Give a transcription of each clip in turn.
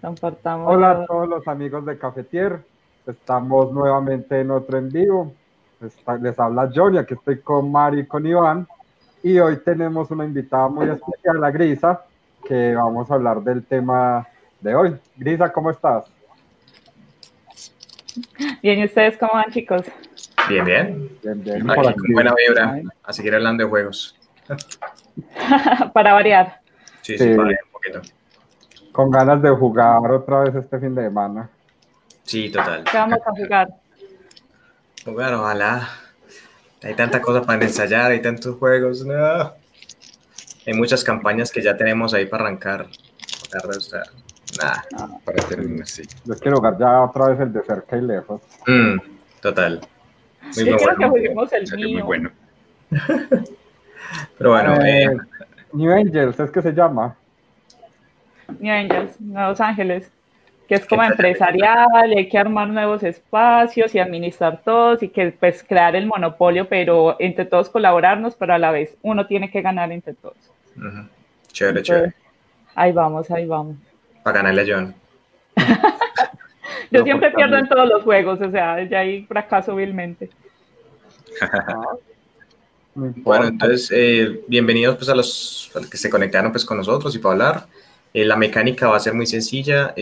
Compartamos. Hola a todos los amigos de Cafetier. Estamos nuevamente en otro en vivo. Les habla Johnny, aquí estoy con Mari y con Iván. Y hoy tenemos una invitada muy especial, la Grisa, que vamos a hablar del tema de hoy. Grisa, ¿cómo estás? Bien, ¿y ustedes cómo van, chicos? Bien, bien. Bien, Aquí por con buena vibra, Bueno. a seguir hablando de juegos. Para variar. Sí, Sí. para un poquito. Con ganas de jugar otra vez este fin de semana. Sí, total. ¿Qué vamos a jugar? Bueno, ojalá. Hay tanta cosa para ensayar, hay tantos juegos. No. Hay muchas campañas que ya tenemos ahí para arrancar. O sea, nada, para terminar, sí. Yo quiero jugar ya otra vez el de cerca y lejos. Total. Muy Yo quiero bueno. que juguemos el Sería mío. muy bueno. Pero bueno, New Angels, ¿es que se llama? New Angels, Nuevos Ángeles, que es como ¿Qué tal? empresarial, y hay que armar nuevos espacios y administrar todos y que pues crear el monopolio, pero entre todos colaborarnos, pero a la vez uno tiene que ganar entre todos. Chévere, Entonces, chévere. Ahí vamos, ahí vamos. Para ganarle a John. Yo No, siempre porque pierdo a mí- en todos los juegos, o sea, ya ahí fracaso vilmente. No importa. Bueno, entonces, bienvenidos pues a los que se conectaron pues con nosotros y para hablar. La mecánica va a ser muy sencilla.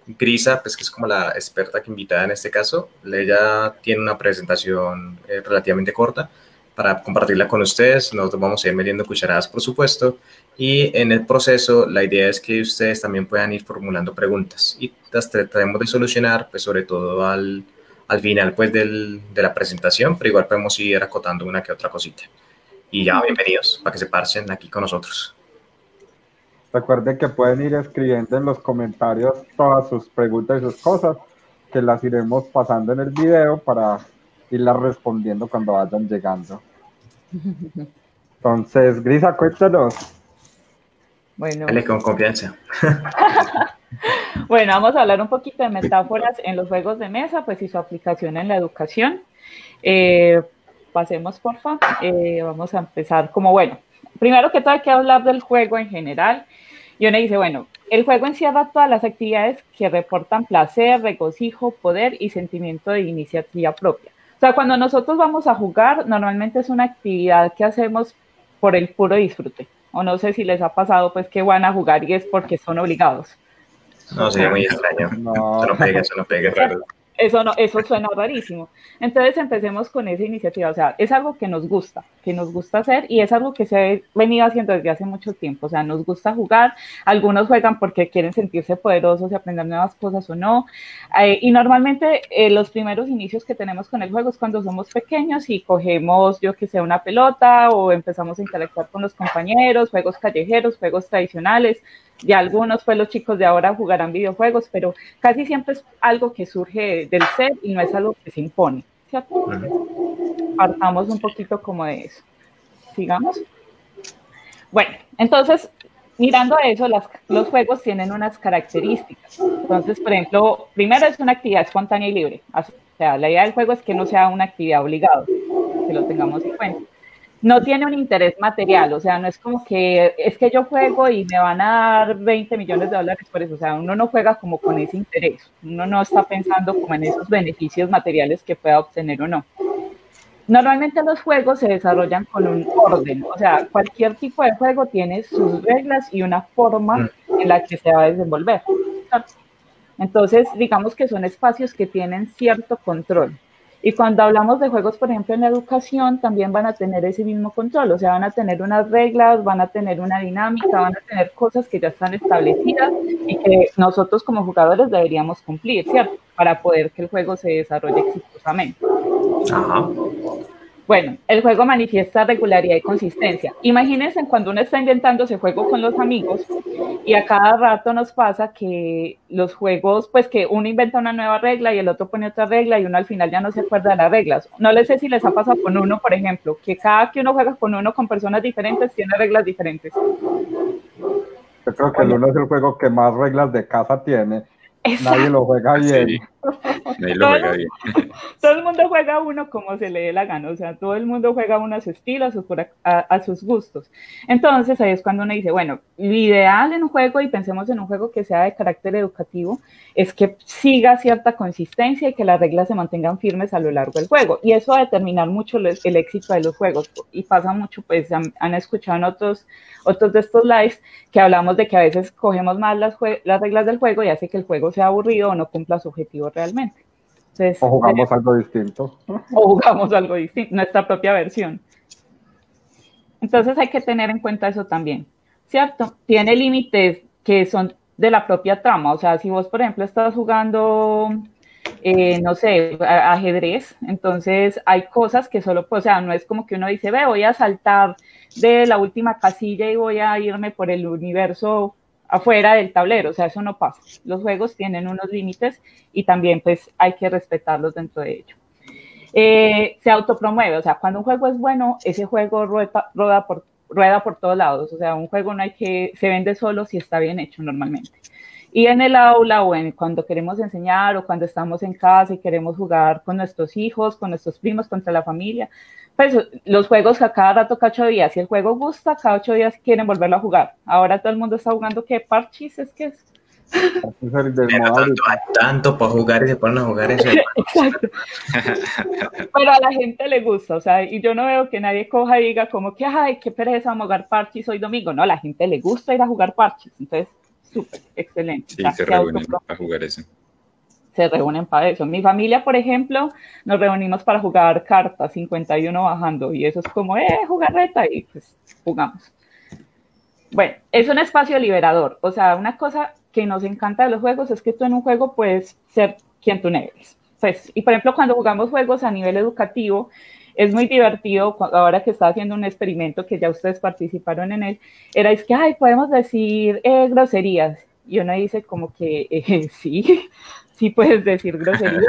Grisa, pues que es como la experta que invitada en este caso, ella tiene una presentación relativamente corta para compartirla con ustedes. Nosotros vamos a ir metiendo cucharadas, por supuesto, y en el proceso la idea es que ustedes también puedan ir formulando preguntas y las trataremos de solucionar, pues sobre todo al final pues de la presentación, pero igual podemos ir acotando una que otra cosita. Y ya, bienvenidos, para que se parchen aquí con nosotros. Recuerden que pueden ir escribiendo en los comentarios todas sus preguntas y sus cosas, que las iremos pasando en el video para irlas respondiendo cuando vayan llegando. Entonces, Grisa, cuéntanos. Bueno. Dale, con confianza. Bueno, vamos a hablar un poquito de metáforas en los juegos de mesa, pues y su aplicación en la educación. Pasemos, porfa. Vamos a empezar como, bueno, primero que todo hay que hablar del juego en general. Y uno dice, bueno, el juego encierra todas las actividades que reportan placer, regocijo, poder y sentimiento de iniciativa propia. O sea, cuando nosotros vamos a jugar, normalmente es una actividad que hacemos por el puro disfrute. O no sé si les ha pasado, pues, que van a jugar y es porque son obligados. No, sería muy extraño. No. Eso no pega, raro. Eso suena rarísimo. Entonces empecemos con esa iniciativa. O sea, es algo que nos gusta hacer y es algo que se ha venido haciendo desde hace mucho tiempo. O sea, nos gusta jugar. Algunos juegan porque quieren sentirse poderosos y aprender nuevas cosas o no. Y normalmente los primeros inicios que tenemos con el juego es cuando somos pequeños y cogemos, yo que sé, una pelota o empezamos a interactuar con los compañeros, juegos callejeros, juegos tradicionales. Ya algunos, pues los chicos de ahora jugarán videojuegos, pero casi siempre es algo que surge del ser y no es algo que se impone, ¿cierto? Partamos un poquito como de eso. Sigamos. Bueno, entonces, mirando a eso, los juegos tienen unas características. Entonces, por ejemplo, primero es una actividad espontánea y libre. O sea, la idea del juego es que no sea una actividad obligada, que lo tengamos en cuenta. No tiene un interés material, o sea, no es como que es que yo juego y me van a dar 20 millones de dólares por eso, o sea, uno no juega como con ese interés, uno no está pensando como en esos beneficios materiales que pueda obtener o no. Normalmente los juegos se desarrollan con un orden, o sea, cualquier tipo de juego tiene sus reglas y una forma en la que se va a desenvolver. Entonces, digamos que son espacios que tienen cierto control. Y cuando hablamos de juegos, por ejemplo, en la educación, también van a tener ese mismo control, o sea, van a tener unas reglas, van a tener una dinámica, van a tener cosas que ya están establecidas y que nosotros como jugadores deberíamos cumplir, ¿cierto? Para poder que el juego se desarrolle exitosamente. Ajá. Bueno, el juego manifiesta regularidad y consistencia. Imagínense cuando uno está inventando ese juego con los amigos y a cada rato nos pasa que los juegos, pues que uno inventa una nueva regla y el otro pone otra regla y uno al final ya no se acuerda de las reglas. No les sé si les ha pasado con uno, por ejemplo, que cada que uno juega con uno con personas diferentes tiene reglas diferentes. Yo creo que el uno es el juego que más reglas de casa tiene. Nadie lo juega bien. Sí. Nadie lo juega bien. Todo el mundo juega uno como se le dé la gana, o sea, todo el mundo juega uno a su estilo, a sus gustos. Entonces ahí es cuando uno dice, bueno, lo ideal en un juego, y pensemos en un juego que sea de carácter educativo, es que siga cierta consistencia y que las reglas se mantengan firmes a lo largo del juego. Y eso va a determinar mucho el éxito de los juegos. Y pasa mucho, pues han escuchado en otros de estos lives que hablamos de que a veces cogemos más las reglas del juego y hace que el juego sea aburrido o no cumpla su objetivo realmente. Entonces, O jugamos algo distinto. O jugamos algo distinto, nuestra propia versión. Entonces hay que tener en cuenta eso también, ¿cierto? Tiene límites que son de la propia trama, o sea, si vos, por ejemplo, estás jugando, no sé, ajedrez, entonces hay cosas que solo, o sea, no es como que uno dice, ve, voy a saltar de la última casilla y voy a irme por el universo afuera del tablero, o sea, eso no pasa. Los juegos tienen unos límites y también pues hay que respetarlos dentro de ello. Se autopromueve, o sea, cuando un juego es bueno, ese juego rueda por todos lados, o sea, un juego se vende solo si está bien hecho normalmente. Y en el aula o cuando queremos enseñar o cuando estamos en casa y queremos jugar con nuestros hijos, con nuestros primos, contra la familia, pues los juegos a cada rato, cada 8 días, si el juego gusta, cada 8 días quieren volverlo a jugar. Ahora todo el mundo está jugando, ¿qué? Parchís, es que es... Tanto para jugar y se ponen a jugar eso. Exacto. Pero a la gente le gusta, o sea, y yo no veo que nadie coja y diga como que, ay, qué pereza jugar parchís hoy domingo. No, a la gente le gusta ir a jugar parchís, entonces, súper, excelente. Sí, o sea, se reúnen para jugar eso. Se reúnen para eso. Mi familia, por ejemplo, nos reunimos para jugar cartas, 51 bajando, y eso es como, jugarreta, y pues jugamos. Bueno, es un espacio liberador, o sea, una cosa que nos encanta de los juegos es que tú en un juego puedes ser quien tú eres. Pues, y por ejemplo, cuando jugamos juegos a nivel educativo, es muy divertido, ahora que estaba haciendo un experimento que ya ustedes participaron en él, es que, ay, podemos decir groserías. Y uno dice como que sí puedes decir groserías,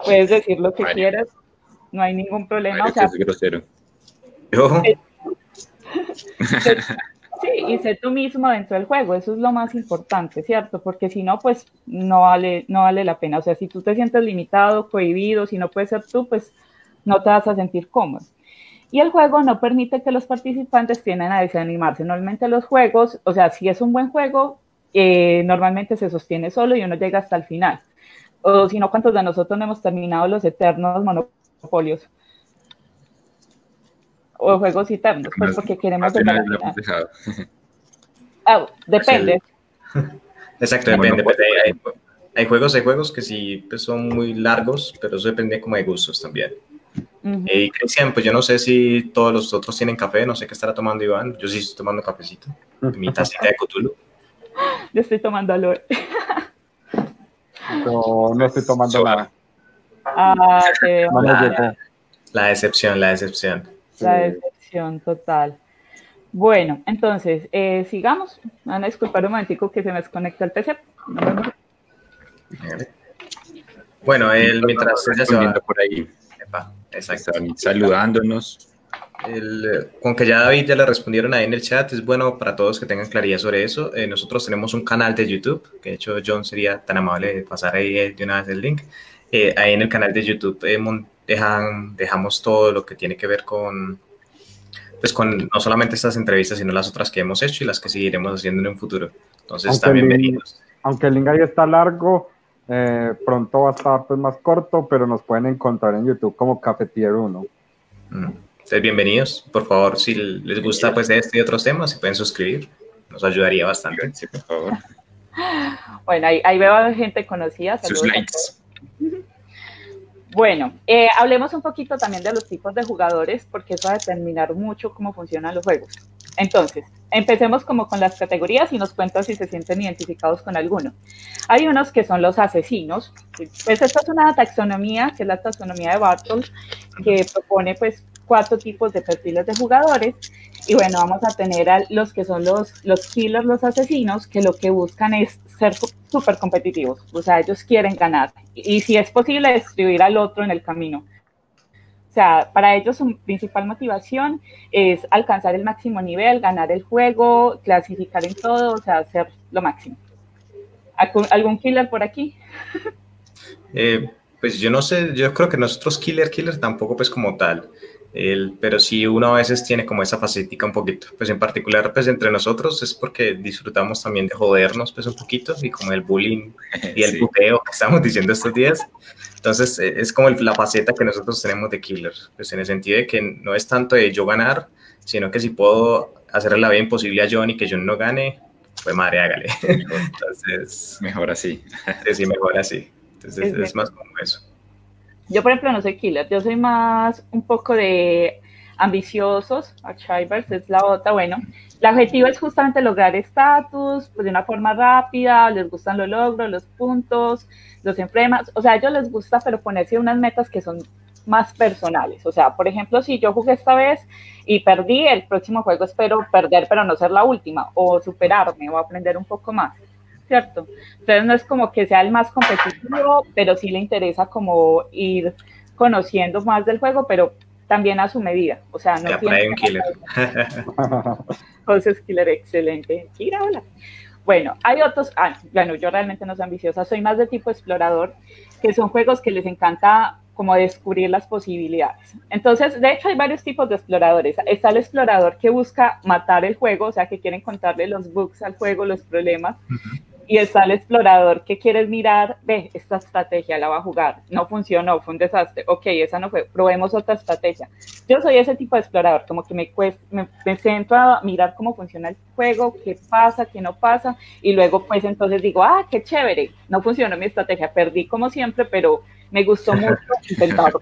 puedes decir lo que quieras, no hay ningún problema. O sea, es grosero. Sí, y sé tú mismo dentro del juego, eso es lo más importante, ¿cierto? Porque si no, pues no vale la pena. O sea, si tú te sientes limitado, cohibido, si no puedes ser tú, pues no te vas a sentir cómodo. Y el juego no permite que los participantes tiendan a desanimarse. Normalmente los juegos, o sea, si es un buen juego, normalmente se sostiene solo y uno llega hasta el final. O si no, ¿cuántos de nosotros no hemos terminado los eternos monopolios? O juegos eternos, pues porque queremos dejar al final. Depende. Exacto, depende. Hay juegos que sí pues, son muy largos, pero eso depende como de gustos también. Y Cristian, pues yo no sé si todos los otros tienen café, no sé qué estará tomando Iván. Yo sí estoy tomando cafecito, mi tacita de Cthulhu. Yo estoy tomando aloe. Yo no estoy tomando nada. La decepción. La decepción total. Bueno, entonces, sigamos. Van a disculpar un momentico que se me desconecta el PC. Bueno, mientras ella se va por ahí. Exacto. Están saludándonos. Con que ya David ya le respondieron ahí en el chat, es bueno para todos que tengan claridad sobre eso. Nosotros tenemos un canal de YouTube, que de hecho John sería tan amable de pasar ahí de una vez el link. Ahí en el canal de YouTube dejamos todo lo que tiene que ver con no solamente estas entrevistas, sino las otras que hemos hecho y las que seguiremos haciendo en un futuro. Entonces, están bienvenidos. Aunque el link ahí está largo, pronto va a estar pues, más corto, pero nos pueden encontrar en YouTube como Cafetier 1. Entonces, bienvenidos. Por favor, si les gusta pues este y otros temas, se pueden suscribir. Nos ayudaría bastante. Sí, por favor. Bueno, ahí veo gente conocida. Sus likes. Bueno, hablemos un poquito también de los tipos de jugadores, porque eso va a determinar mucho cómo funcionan los juegos. Entonces, empecemos como con las categorías y nos cuentan si se sienten identificados con alguno. Hay unos que son los asesinos. Pues esta es una taxonomía, que es la taxonomía de Bartol, que propone pues 4 tipos de perfiles de jugadores. Y bueno, vamos a tener a los que son los killers, los asesinos, que lo que buscan es ser súper competitivos. O sea, ellos quieren ganar. Y si es posible, destruir al otro en el camino. O sea, para ellos su principal motivación es alcanzar el máximo nivel, ganar el juego, clasificar en todo, o sea, hacer lo máximo. ¿Algún killer por aquí? Pues yo no sé, yo creo que nosotros killer tampoco pues como tal, pero sí uno a veces tiene como esa facética un poquito, pues en particular pues entre nosotros es porque disfrutamos también de jodernos pues un poquito y como el bullying y el Sí. puteo que estamos diciendo estos días. Entonces es como la faceta que nosotros tenemos de killer, pues en el sentido de que no es tanto de yo ganar, sino que si puedo hacerle la vida imposible a John y que John no gane, pues madre, hágale. Entonces, Mejor así. sí, mejor así. Entonces es más como eso. Yo, por ejemplo, no soy killer, yo soy más un poco de ambiciosos, Achievers es la otra, bueno, el objetivo es justamente lograr estatus, pues de una forma rápida, les gustan los logros, los puntos, los emblemas, o sea, a ellos les gusta, pero ponerse unas metas que son más personales, o sea, por ejemplo, si yo jugué esta vez y perdí, el próximo juego espero perder, pero no ser la última, o superarme, o aprender un poco más. ¿Cierto? Entonces no es como que sea el más competitivo, pero sí le interesa como ir conociendo más del juego, pero también a su medida. O sea, no tiene un killer. Entonces, killer, excelente. Kira, hola. Bueno, hay otros, bueno, yo realmente no soy ambiciosa, soy más de tipo explorador, que son juegos que les encanta como descubrir las posibilidades. Entonces, de hecho, hay varios tipos de exploradores. Está el explorador que busca matar el juego, o sea, que quiere encontrarle los bugs al juego, los problemas. Y está el explorador que quiere mirar, ve, esta estrategia la va a jugar, no funcionó, fue un desastre, ok, esa no fue, probemos otra estrategia. Yo soy ese tipo de explorador, como que me centro a mirar cómo funciona el juego, qué pasa, qué no pasa, y luego pues entonces digo, qué chévere, no funcionó mi estrategia, perdí como siempre, pero me gustó mucho intentarlo.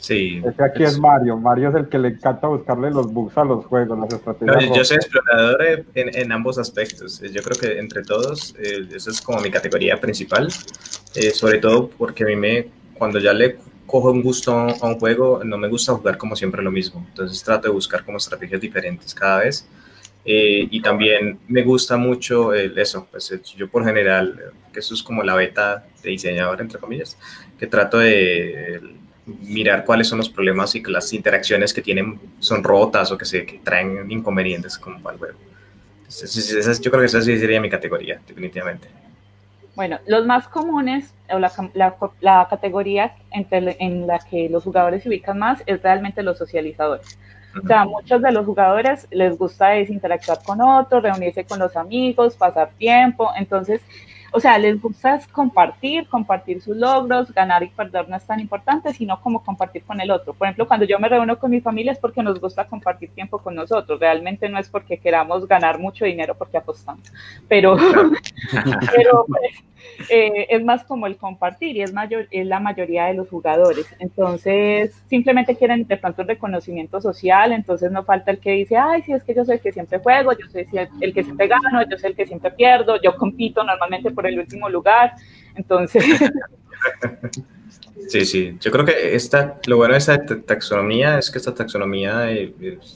Sí. Ese aquí es Mario es el que le encanta buscarle los bugs a los juegos, las estrategias. No, yo soy explorador en ambos aspectos. Yo creo que entre todos, esa es como mi categoría principal, sobre todo porque a mí cuando ya le cojo un gusto a un juego, no me gusta jugar como siempre lo mismo. Entonces trato de buscar como estrategias diferentes cada vez. Y también me gusta mucho eso, pues yo por general, que eso es como la beta de diseñador, entre comillas, que trato de mirar cuáles son los problemas y que las interacciones que tienen son rotas o que traen inconvenientes como para el juego. Entonces, yo creo que esa sí sería mi categoría, definitivamente. Bueno, los más comunes, o la categoría en la que los jugadores se ubican más es realmente los socializadores. O sea, a muchos de los jugadores les gusta interactuar con otros, reunirse con los amigos, pasar tiempo, entonces, o sea, les gusta compartir sus logros, ganar y perder no es tan importante, sino como compartir con el otro. Por ejemplo, cuando yo me reúno con mi familia es porque nos gusta compartir tiempo con nosotros, realmente no es porque queramos ganar mucho dinero porque apostamos, pero pues, es más como el compartir y es la mayoría de los jugadores. Entonces, simplemente quieren de pronto un reconocimiento social, entonces no falta el que dice, ay, sí, es que yo soy el que siempre juego, yo soy el que siempre gano, yo soy el que siempre pierdo, yo compito normalmente por el último lugar, entonces... Sí, yo creo que lo bueno de esta taxonomía es que esta taxonomía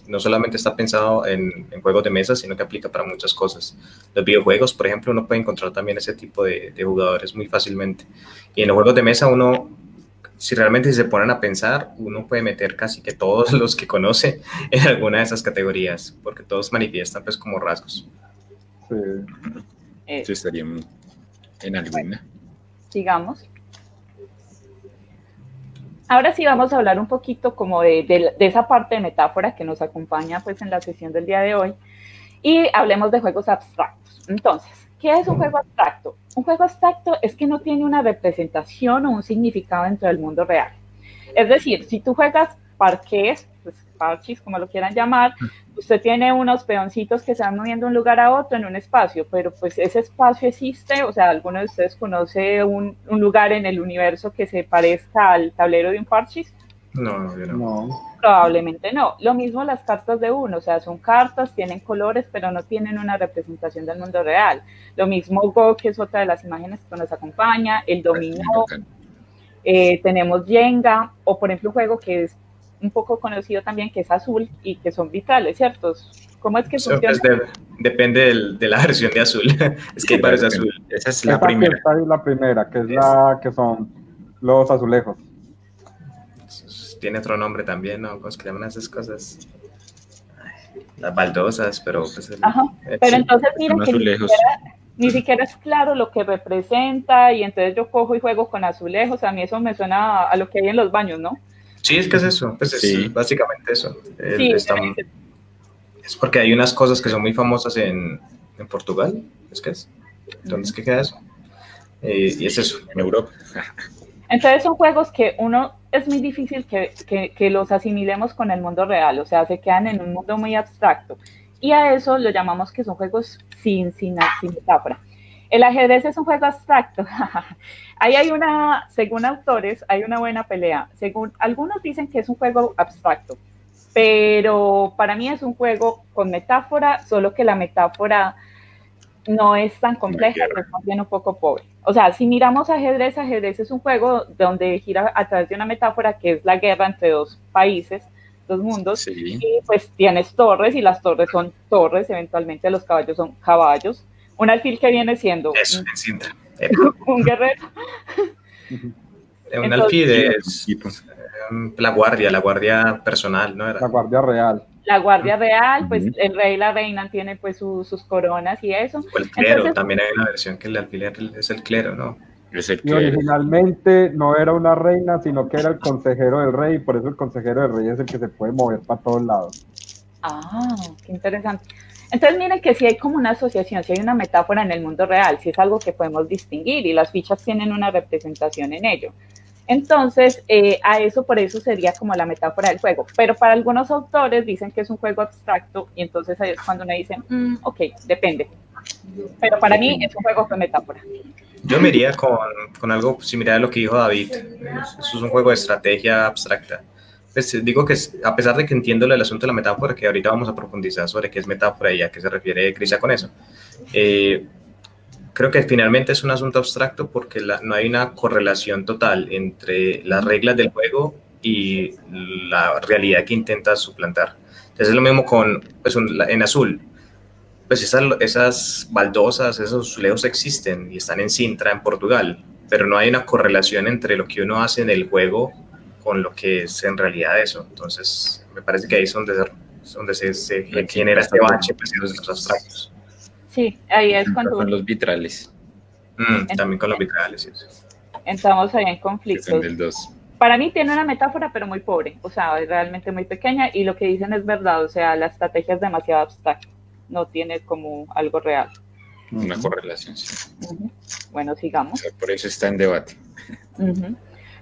no solamente está pensado en juegos de mesa, sino que aplica para muchas cosas. Los videojuegos, por ejemplo, uno puede encontrar también ese tipo de jugadores muy fácilmente. Y en los juegos de mesa si realmente se ponen a pensar, uno puede meter casi que todos los que conoce en alguna de esas categorías, porque todos manifiestan pues como rasgos. Sí. Yo estaría en alguna. Sigamos. Ahora sí vamos a hablar un poquito como de esa parte de metáfora que nos acompaña pues en la sesión del día de hoy y hablemos de juegos abstractos. Entonces, ¿qué es un juego abstracto? Un juego abstracto es que no tiene una representación o un significado dentro del mundo real. Es decir, si tú juegas parqués, pues parchís, como lo quieran llamar, usted tiene unos peoncitos que se van moviendo de un lugar a otro en un espacio, pero pues ese espacio existe, o sea, ¿alguno de ustedes conoce un lugar en el universo que se parezca al tablero de un parchís? No, yo no. Probablemente no. Lo mismo las cartas de uno, o sea, son cartas, tienen colores, pero no tienen una representación del mundo real. Lo mismo Go, que es otra de las imágenes que nos acompaña, el dominó, tenemos Jenga, o por ejemplo un juego que es un poco conocido también, que es azul y que son vitrales, ¿cierto? ¿Cómo es que funciona? Depende de la versión de azul. Es que hay varios azul. Esa es la primera. Esta es la primera, que es la que son los azulejos. Tiene otro nombre también, ¿no? ¿Cómo se llaman esas cosas? Las baldosas, pero... Pues Ajá, pero sí, entonces miren que ni siquiera es claro lo que representa, y entonces yo cojo y juego con azulejos. A mí eso me suena a lo que hay en los baños, ¿no? Sí, es que es eso, pues Sí. es básicamente eso. Sí, Es porque hay unas cosas que son muy famosas en Portugal, ¿es que es? ¿Dónde es que queda eso? Y es eso. En Europa. entonces son juegos que uno es muy difícil que los asimilemos con el mundo real, o sea, se quedan en un mundo muy abstracto. Y a eso lo llamamos que son juegos sin metáfora. El ajedrez es un juego abstracto. Ahí hay según autores, hay una buena pelea. Según algunos dicen que es un juego abstracto, pero para mí es un juego con metáfora, solo que la metáfora no es tan compleja, es más bien un poco pobre. O sea, si miramos ajedrez es un juego donde gira a través de una metáfora que es la guerra entre dos países, dos mundos, Sí. y pues tienes torres, y las torres son torres, eventualmente los caballos son caballos. Un alfil que viene siendo Eso, en Sintra. un guerrero. Un alfil es la guardia personal, ¿no? La guardia real. La guardia real, pues el rey y la reina tienen pues sus coronas y eso. O el clero, entonces, también hay una versión que el alfiler es el clero, ¿no? Y originalmente no era una reina, sino que era el consejero del rey, y por eso el consejero del rey es el que se puede mover para todos lados. Ah, qué interesante. Entonces miren que sí hay como una asociación, sí hay una metáfora en el mundo real, sí es algo que podemos distinguir, y las fichas tienen una representación en ello. Entonces, por eso sería como la metáfora del juego. Pero para algunos autores dicen que es un juego abstracto, y entonces ahí es cuando uno dice, ok, depende. Pero para mí es un juego con metáfora. Yo me iría con algo similar a lo que dijo David. Eso es un juego de estrategia abstracta. Pues digo que a pesar de que entiendo el asunto de la metáfora, que ahorita vamos a profundizar sobre qué es metáfora y a qué se refiere Crisia con eso, creo que finalmente es un asunto abstracto porque no hay una correlación total entre las reglas del juego y la realidad que intenta suplantar. Entonces es lo mismo en azul. Pues esas baldosas, esos azulejos existen y están en Sintra, en Portugal, pero no hay una correlación entre lo que uno hace en el juego con lo que es en realidad eso. Entonces me parece que ahí es donde se genera este bache pues, en los abstractos. Sí, ahí es cuando... Con los vitrales. También con los vitrales. Sí. Entramos ahí en conflictos. Del 2. Para mí tiene una metáfora, pero muy pobre, o sea, es realmente muy pequeña, y lo que dicen es verdad, o sea, la estrategia es demasiado abstracta, no tiene como algo real. Una correlación, sí. Bueno, sigamos. O sea, por eso está en debate.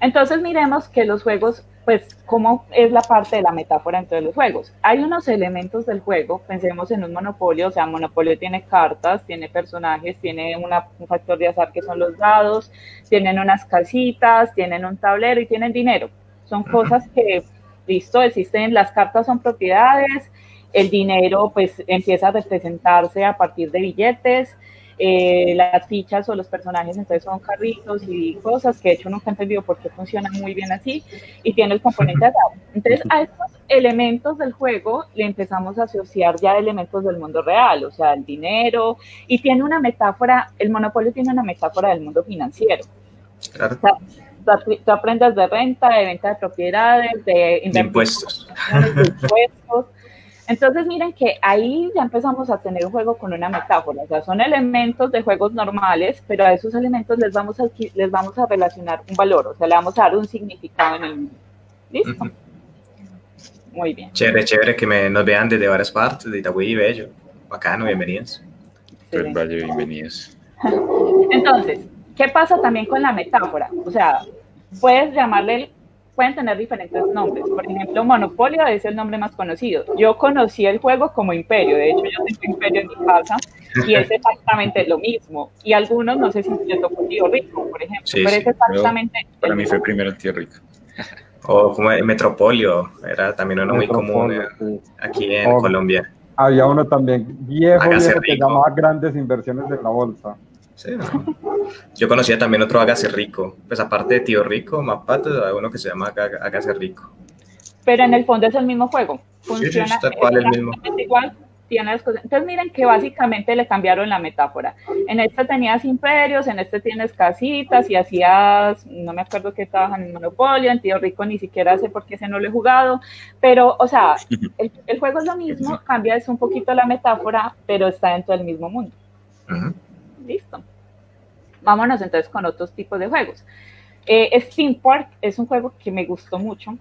Entonces miremos que los juegos, pues, ¿cómo es la parte de la metáfora entre los juegos? Hay unos elementos del juego, pensemos en un Monopolio, o sea, Monopolio tiene cartas, tiene personajes, tiene un factor de azar que son los dados, tienen unas casitas, tienen un tablero y tienen dinero. Son cosas que, listo, existen, las cartas son propiedades, el dinero pues empieza a representarse a partir de billetes, las fichas o los personajes entonces son carritos y cosas que de hecho nunca he entendido por qué funcionan muy bien así, y tiene el componente azar. Entonces a estos elementos del juego le empezamos a asociar ya elementos del mundo real, o sea, el dinero, y tiene una metáfora, el Monopolio tiene una metáfora del mundo financiero. Claro. O sea, tú aprendes de renta, de venta de propiedades, de impuestos. Entonces miren que ahí ya empezamos a tener un juego con una metáfora, o sea, son elementos de juegos normales, pero a esos elementos les vamos a relacionar un valor, o sea, le vamos a dar un significado en el mundo. ¿Listo? Muy bien. Chévere que nos vean desde varias partes, de Itagüí y Bello. Bacano, bienvenidos. Pues vaya, bienvenidos. Entonces, ¿qué pasa también con la metáfora? O sea, pueden tener diferentes nombres. Por ejemplo, Monopolio es el nombre más conocido. Yo conocí el juego como Imperio. De hecho, yo tengo Imperio en mi casa y es exactamente lo mismo. Y algunos, no sé si le tocó Tío Rico, por ejemplo, sí, pero es exactamente... Para mí fue primero Tío Rico. O como Metropolio, era también uno muy común aquí en Colombia. Había uno también viejo que se llamaba Grandes Inversiones de la Bolsa. Sí, ¿no? Yo conocía también otro Hágase Rico, pues aparte de Tío Rico, Mapato, hay uno que se llama Hágase Rico. Pero en el fondo es el mismo juego, funciona sí, tal cual el mismo. Igual, tiene las cosas. Entonces miren que básicamente le cambiaron la metáfora. En este tenías imperios, en este tienes casitas y hacías, no me acuerdo qué trabajan en Monopolio, en Tío Rico ni siquiera sé por qué ese no lo he jugado, pero o sea, el juego es lo mismo, cambia es un poquito la metáfora, pero está dentro del mismo mundo. Listo. Vámonos entonces con otros tipos de juegos. Steamport es un juego que me gustó mucho,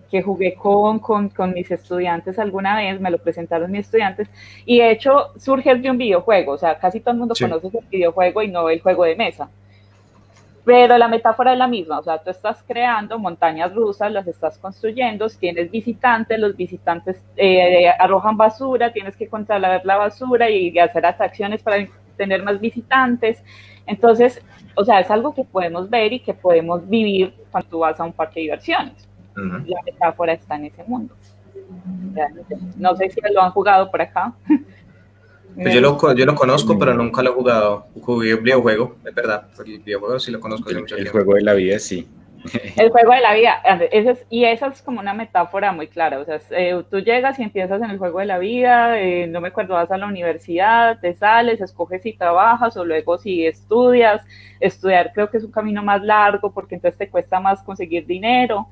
que jugué con mis estudiantes alguna vez, me lo presentaron mis estudiantes, y de hecho surge de un videojuego, o sea, casi todo el mundo conoce el videojuego y no el juego de mesa. Pero la metáfora es la misma, o sea, tú estás creando montañas rusas, las estás construyendo, tienes visitantes, los visitantes arrojan basura, tienes que controlar la basura y hacer atracciones para tener más visitantes. Entonces, o sea, es algo que podemos ver y que podemos vivir cuando tú vas a un parque de diversiones. La metáfora está en ese mundo. No sé si lo han jugado por acá. Pues yo lo conozco, pero nunca lo he jugado. Jugué un videojuego, es verdad. El videojuego sí lo conozco. El juego de la vida, sí. El juego de la vida. Esa es como una metáfora muy clara. O sea, tú llegas y empiezas en el juego de la vida, no me acuerdo, vas a la universidad, te sales, escoges si trabajas o luego si estudias. Estudiar creo que es un camino más largo porque entonces te cuesta más conseguir dinero.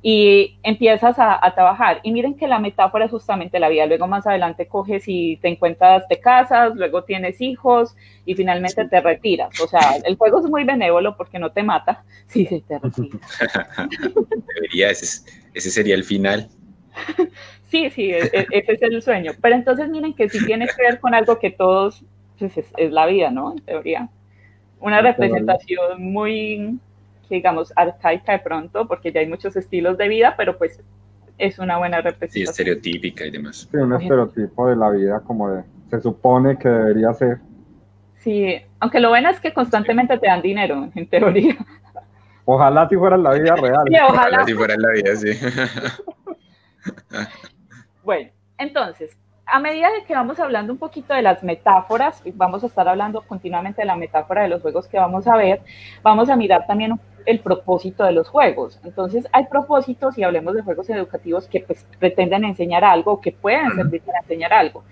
Y empiezas a trabajar. Y miren que la metáfora es justamente la vida. Luego más adelante coges y te encuentras, te casas, luego tienes hijos y finalmente te retiras. O sea, el juego es muy benévolo porque no te mata. Sí, sí, te retiras. Debería, ese sería el final. Sí, ese es el sueño. Pero entonces miren que sí tiene que ver con algo que todos, pues es la vida, ¿no? En teoría. Una representación muy, digamos, arcaica de pronto, porque ya hay muchos estilos de vida, pero pues es una buena representación. Sí, estereotípica y demás. Sí, un estereotipo de la vida como se supone que debería ser. Sí, aunque lo bueno es que constantemente te dan dinero, en teoría. Ojalá si fuera la vida real. Sí, ojalá si fuera la vida, sí. Bueno, entonces, a medida de que vamos hablando un poquito de las metáforas, vamos a estar hablando continuamente de la metáfora de los juegos que vamos a ver, vamos a mirar también el propósito de los juegos. Entonces, hay propósitos, y hablemos de juegos educativos que pues, pretenden enseñar algo, que pueden servir para enseñar algo.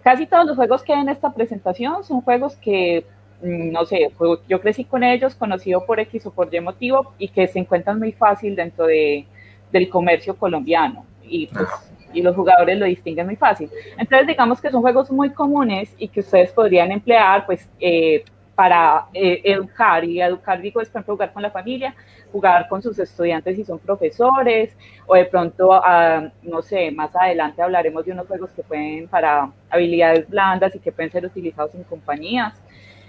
Casi todos los juegos que hay en esta presentación son juegos que, no sé, yo crecí con ellos, conocido por X o por Y motivo, y que se encuentran muy fácil dentro del comercio colombiano. Y pues, y los jugadores lo distinguen muy fácil. Entonces, digamos que son juegos muy comunes y que ustedes podrían emplear, pues, para educar, y educar, digo, es por ejemplo, jugar con la familia, jugar con sus estudiantes si son profesores, o de pronto, no sé, más adelante hablaremos de unos juegos que pueden para habilidades blandas y que pueden ser utilizados en compañías.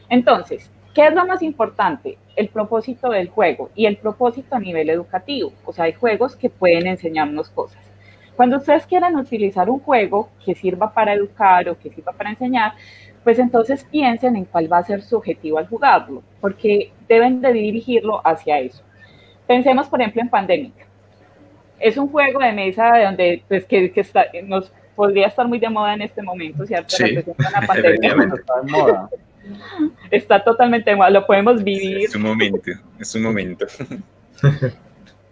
Entonces, ¿qué es lo más importante? El propósito del juego y el propósito a nivel educativo. O sea, hay juegos que pueden enseñarnos cosas. Cuando ustedes quieran utilizar un juego que sirva para educar o que sirva para enseñar, pues entonces piensen en cuál va a ser su objetivo al jugarlo, porque deben de dirigirlo hacia eso. Pensemos, por ejemplo, en Pandemic. Es un juego de mesa donde, pues, que nos podría estar muy de moda en este momento, ¿cierto? Sí, representa una pandemia. Está de moda. Está totalmente de moda, lo podemos vivir. Es un momento.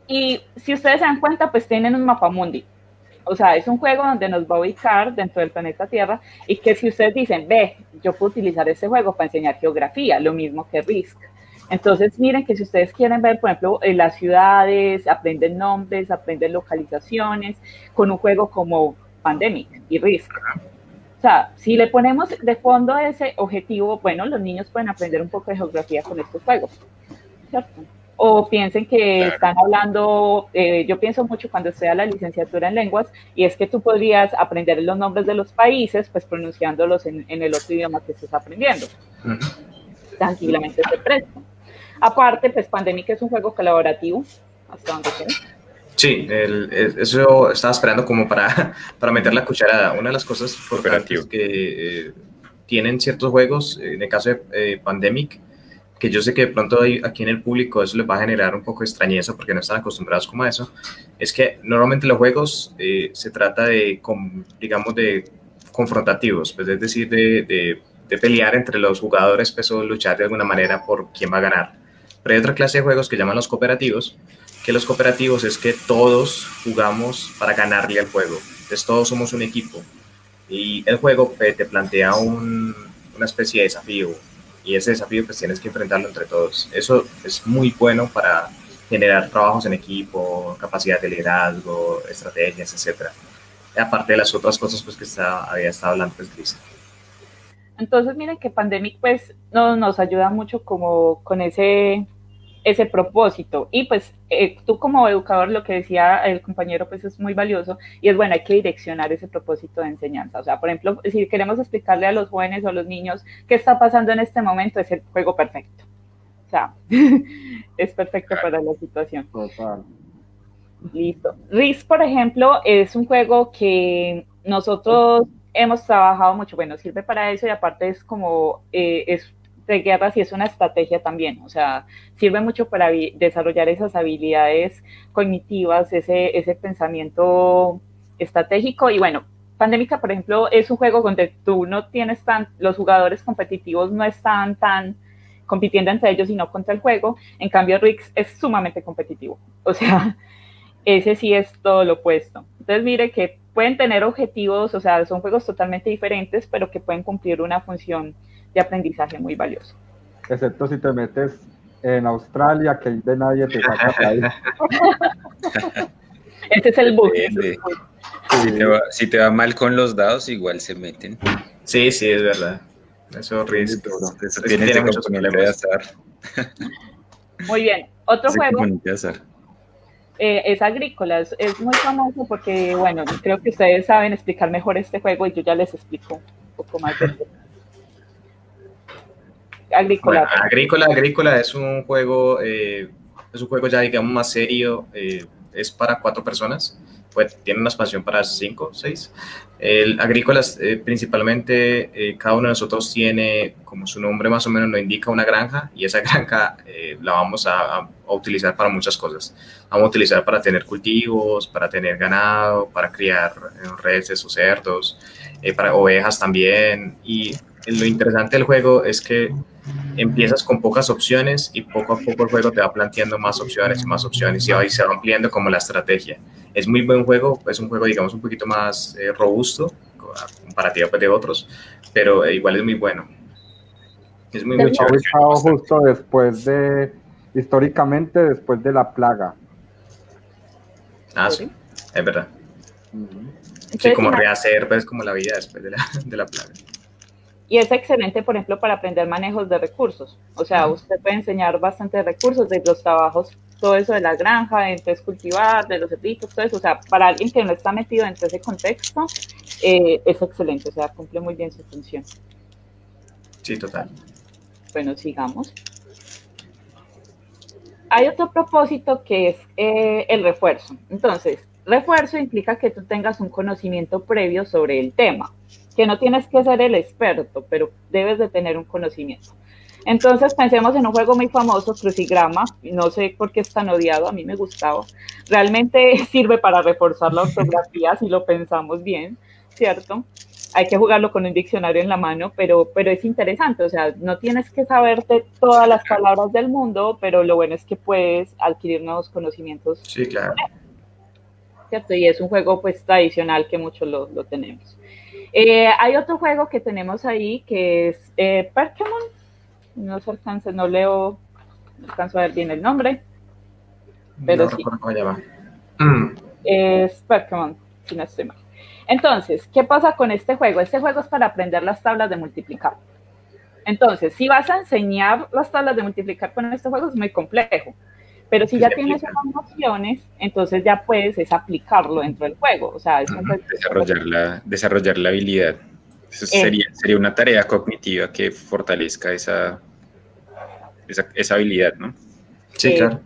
Y si ustedes se dan cuenta, pues tienen un mapamundi. O sea, es un juego donde nos va a ubicar dentro del planeta Tierra, y que si ustedes dicen, ve, yo puedo utilizar este juego para enseñar geografía, lo mismo que Risk. Entonces, miren que si ustedes quieren ver, por ejemplo, las ciudades, aprenden nombres, aprenden localizaciones, con un juego como Pandemic y Risk. O sea, si le ponemos de fondo ese objetivo, bueno, los niños pueden aprender un poco de geografía con estos juegos, ¿cierto? O piensen que están hablando, yo pienso mucho cuando estoy a la licenciatura en lenguas, y es que tú podrías aprender los nombres de los países, pues pronunciándolos en el otro idioma que estés aprendiendo. Tranquilamente se presta. Aparte, pues Pandemic es un juego colaborativo, hasta donde sea. Sí, eso estaba esperando como para meter la cucharada. Una de las cosas importantes que tienen ciertos juegos, en el caso de Pandemic, que yo sé que de pronto aquí en el público eso les va a generar un poco de extrañeza porque no están acostumbrados como a eso, es que normalmente los juegos se trata de, digamos, de confrontativos, pues es decir, de pelear entre los jugadores, pues, o luchar de alguna manera por quién va a ganar. Pero hay otra clase de juegos que llaman los cooperativos, que los cooperativos es que todos jugamos para ganarle al juego, entonces todos somos un equipo, y el juego te plantea una especie de desafío, y ese desafío pues tienes que enfrentarlo entre todos. Eso es muy bueno para generar trabajos en equipo, capacidad de liderazgo, estrategias, etc. Aparte de las otras cosas pues que había estado hablando pues Lisa. Entonces, miren que Pandemic pues nos ayuda mucho como con ese propósito. Y pues tú como educador, lo que decía el compañero, pues es muy valioso y es bueno, hay que direccionar ese propósito de enseñanza. O sea, por ejemplo, si queremos explicarle a los jóvenes o a los niños qué está pasando en este momento, es el juego perfecto. O sea, es perfecto para la situación. Total. Listo. RIS, por ejemplo, es un juego que nosotros hemos trabajado mucho. Bueno, sirve para eso y aparte es como, es de guerras y es una estrategia también. O sea, sirve mucho para desarrollar esas habilidades cognitivas, ese pensamiento estratégico. Y bueno, Pandémica, por ejemplo, es un juego donde tú no tienes los jugadores competitivos no están tan compitiendo entre ellos, sino contra el juego. En cambio, RIS es sumamente competitivo. O sea, ese sí es todo lo opuesto. Entonces, mire que pueden tener objetivos, o sea, son juegos totalmente diferentes, pero que pueden cumplir una función de aprendizaje muy valiosa. Excepto si te metes en Australia, que de nadie te saca de ahí. Ese es el bug. Si te va mal con los dados, igual se meten. Sí, es verdad. Eso es Eso tiene muchos problemas de azar. Muy bien. Otro juego es Agrícola. Es muy famoso porque, bueno, creo que ustedes saben explicar mejor este juego y yo ya les explico un poco más de esto. Agrícola. Bueno, Agrícola es un juego ya, digamos, más serio. Es para 4 personas. Pues tiene una expansión para 5, 6. El Agrícola, principalmente, cada uno de nosotros tiene, como su nombre más o menos lo indica, una granja, y esa granja la vamos a utilizar para muchas cosas. Vamos a utilizar para tener cultivos, para tener ganado, para criar reses o cerdos, para ovejas también. Y lo interesante del juego es que empiezas con pocas opciones y poco a poco el juego te va planteando más opciones y se va ampliando como la estrategia. Es muy buen juego, es un juego, digamos, un poquito más robusto comparativo de otros, pero igual es muy bueno. Es muy chévere. Justo después históricamente después de la plaga. Sí, es verdad. Sí, como rehacer, pues, como la vida después de la plaga. Y es excelente, por ejemplo, para aprender manejos de recursos. O sea, usted puede enseñar bastantes recursos de los trabajos, todo eso de la granja, de entonces cultivar, de los cerditos, todo eso. O sea, para alguien que no está metido dentro de ese contexto, es excelente. O sea, cumple muy bien su función. Sí, total. Bueno, sigamos. Hay otro propósito que es el refuerzo. Entonces, refuerzo implica que tú tengas un conocimiento previo sobre el tema, que no tienes que ser el experto, pero debes de tener un conocimiento. Entonces pensemos en un juego muy famoso, Crucigrama, no sé por qué es tan odiado, a mí me gustaba. Realmente sirve para reforzar la ortografía si lo pensamos bien, ¿cierto? Hay que jugarlo con un diccionario en la mano, pero es interesante, o sea, no tienes que saberte todas las palabras del mundo, pero lo bueno es que puedes adquirir nuevos conocimientos. Sí, claro. ¿Cierto? Y es un juego pues tradicional que muchos lo tenemos. Hay otro juego que tenemos ahí que es Pokémon. No se alcanza, no alcanzo a ver bien el nombre. Pero sí. ¿Cómo se llama? Es Pokémon, si no estoy mal. Entonces, ¿qué pasa con este juego? Este juego es para aprender las tablas de multiplicar. Entonces, si vas a enseñar las tablas de multiplicar con este juego es muy complejo. Pero si ya tienes unas nociones, entonces ya puedes aplicarlo dentro del juego. O sea, es un juego desarrollar la habilidad. Eso sería una tarea cognitiva que fortalezca esa habilidad, ¿no? Sí, claro.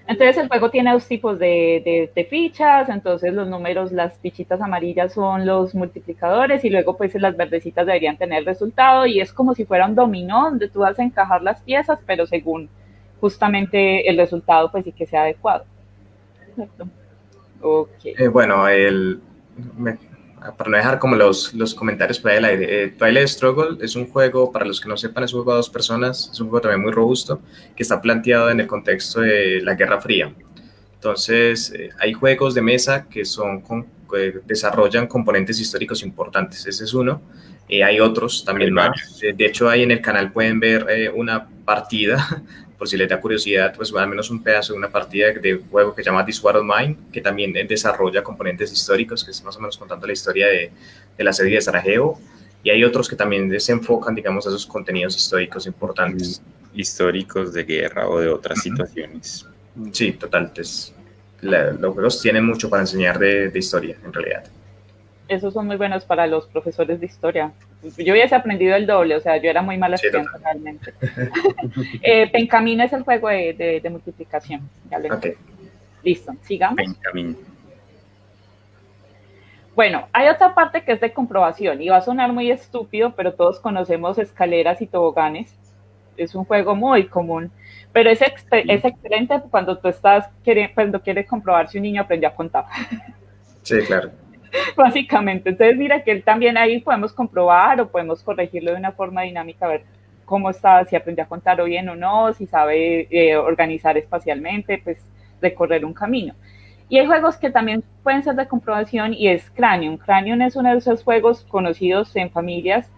Entonces el juego tiene 2 tipos de fichas, entonces los números, las fichitas amarillas son los multiplicadores y luego pues las verdecitas deberían tener el resultado y es como si fuera un dominó donde tú vas a encajar las piezas, pero según justamente el resultado pues sí que sea adecuado. ¿Cierto? Okay. Bueno, para no dejar como los comentarios para el aire, Twilight Struggle es un juego, para los que no sepan, es un juego a 2 personas, es un juego también muy robusto, que está planteado en el contexto de la Guerra Fría. Entonces, hay juegos de mesa que desarrollan componentes históricos importantes, ese es uno. Hay otros también más. De hecho, ahí en el canal pueden ver una partida, por si les da curiosidad, pues al menos un pedazo de una partida de juego que se llama This War of Mine, que también desarrolla componentes históricos, que es más o menos contando la historia de la serie de Sarajevo. y hay otros que también se enfocan, digamos, a esos contenidos históricos importantes. Históricos de guerra o de otras situaciones. Sí, total. Los juegos tienen mucho para enseñar de historia, en realidad. Esos son muy buenos para los profesores de historia. Yo hubiese aprendido el doble, o sea, yo era muy mala estudiante realmente. Pencamín es el juego de multiplicación. Ya lo Okay. Listo, sigamos. Pencamín. Bueno, hay otra parte que es de comprobación y va a sonar muy estúpido, pero todos conocemos escaleras y toboganes. Es un juego muy común, pero es excelente cuando tú cuando quieres comprobar si un niño aprendió a contar. Sí, claro. Básicamente, entonces mira que él también ahí podemos comprobar o podemos corregirlo de una forma dinámica, a ver cómo está, si aprendió a contar bien o no, si sabe organizar espacialmente, pues recorrer un camino. Y hay juegos que también pueden ser de comprobación y es Cranium. Cranium es uno de esos juegos conocidos en familias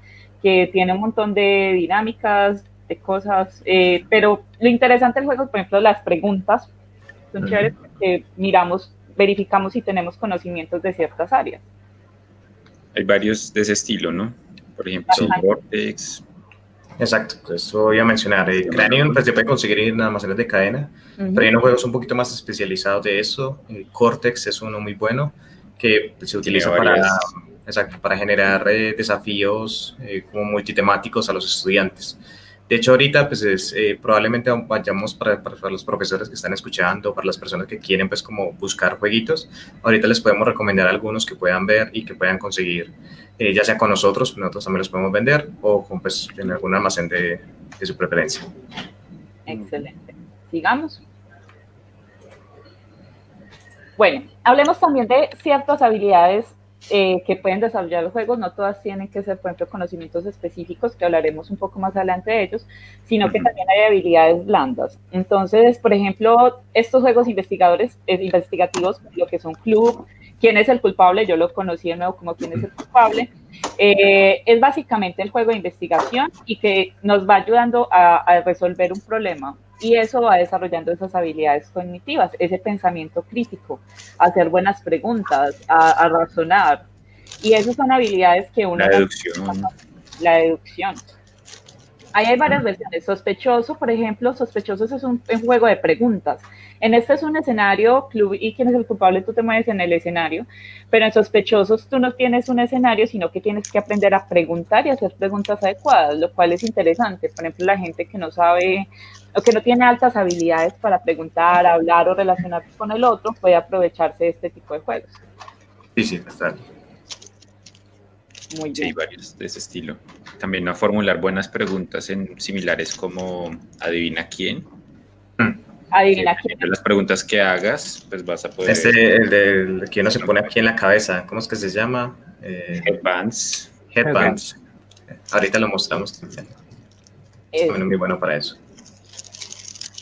que tiene un montón de dinámicas, de cosas, pero lo interesante del juego es, por ejemplo, las preguntas. Son chéveres porque verificamos si tenemos conocimientos de ciertas áreas. Hay varios de ese estilo, ¿no? Por ejemplo, Vortex. Exacto, eso voy a mencionar. Cranium pues, se puede conseguir en almacenes de cadena, pero hay unos juegos un poquito más especializados de eso. Cortex es uno muy bueno que se utiliza para generar desafíos como multitemáticos a los estudiantes. De hecho, ahorita pues probablemente vayamos para los profesores que están escuchando, para las personas que quieren pues como buscar jueguitos, ahorita les podemos recomendar algunos que puedan ver y que puedan conseguir, ya sea con nosotros también los podemos vender, o con, pues, en algún almacén de su preferencia. Excelente. Sigamos. Bueno, hablemos también de ciertas habilidades que pueden desarrollar los juegos. No todas tienen que ser, por ejemplo, conocimientos específicos, que hablaremos un poco más adelante de ellos, sino que también hay habilidades blandas. Entonces, por ejemplo, estos juegos investigativos, lo que son Club, ¿Quién es el culpable? Yo lo conocí de nuevo como ¿Quién es el culpable? Es básicamente el juego de investigación y que nos va ayudando a resolver un problema. Y eso va desarrollando esas habilidades cognitivas, ese pensamiento crítico, a hacer buenas preguntas, a razonar. Y esas son habilidades que uno... La deducción. Ahí hay varias versiones. Sospechoso, por ejemplo, Sospechosos es un juego de preguntas. En este es un escenario, Club y ¿Quién es el culpable? Tú te mueves en el escenario, pero en Sospechosos tú no tienes un escenario, sino que tienes que aprender a preguntar y hacer preguntas adecuadas, lo cual es interesante. Por ejemplo, la gente que no sabe o que no tiene altas habilidades para preguntar, hablar o relacionarse con el otro, puede aprovecharse de este tipo de juegos. Sí, sí, está. Muy bien. Sí, hay varios de ese estilo. También a formular buenas preguntas en similares como ¿adivina quién? Adivina quién. Las preguntas que hagas, pues vas a poder... el del que uno se pone aquí en la cabeza, ¿cómo es que se llama? Headbands. Headbands. Ahorita lo mostramos. Es muy bueno para eso.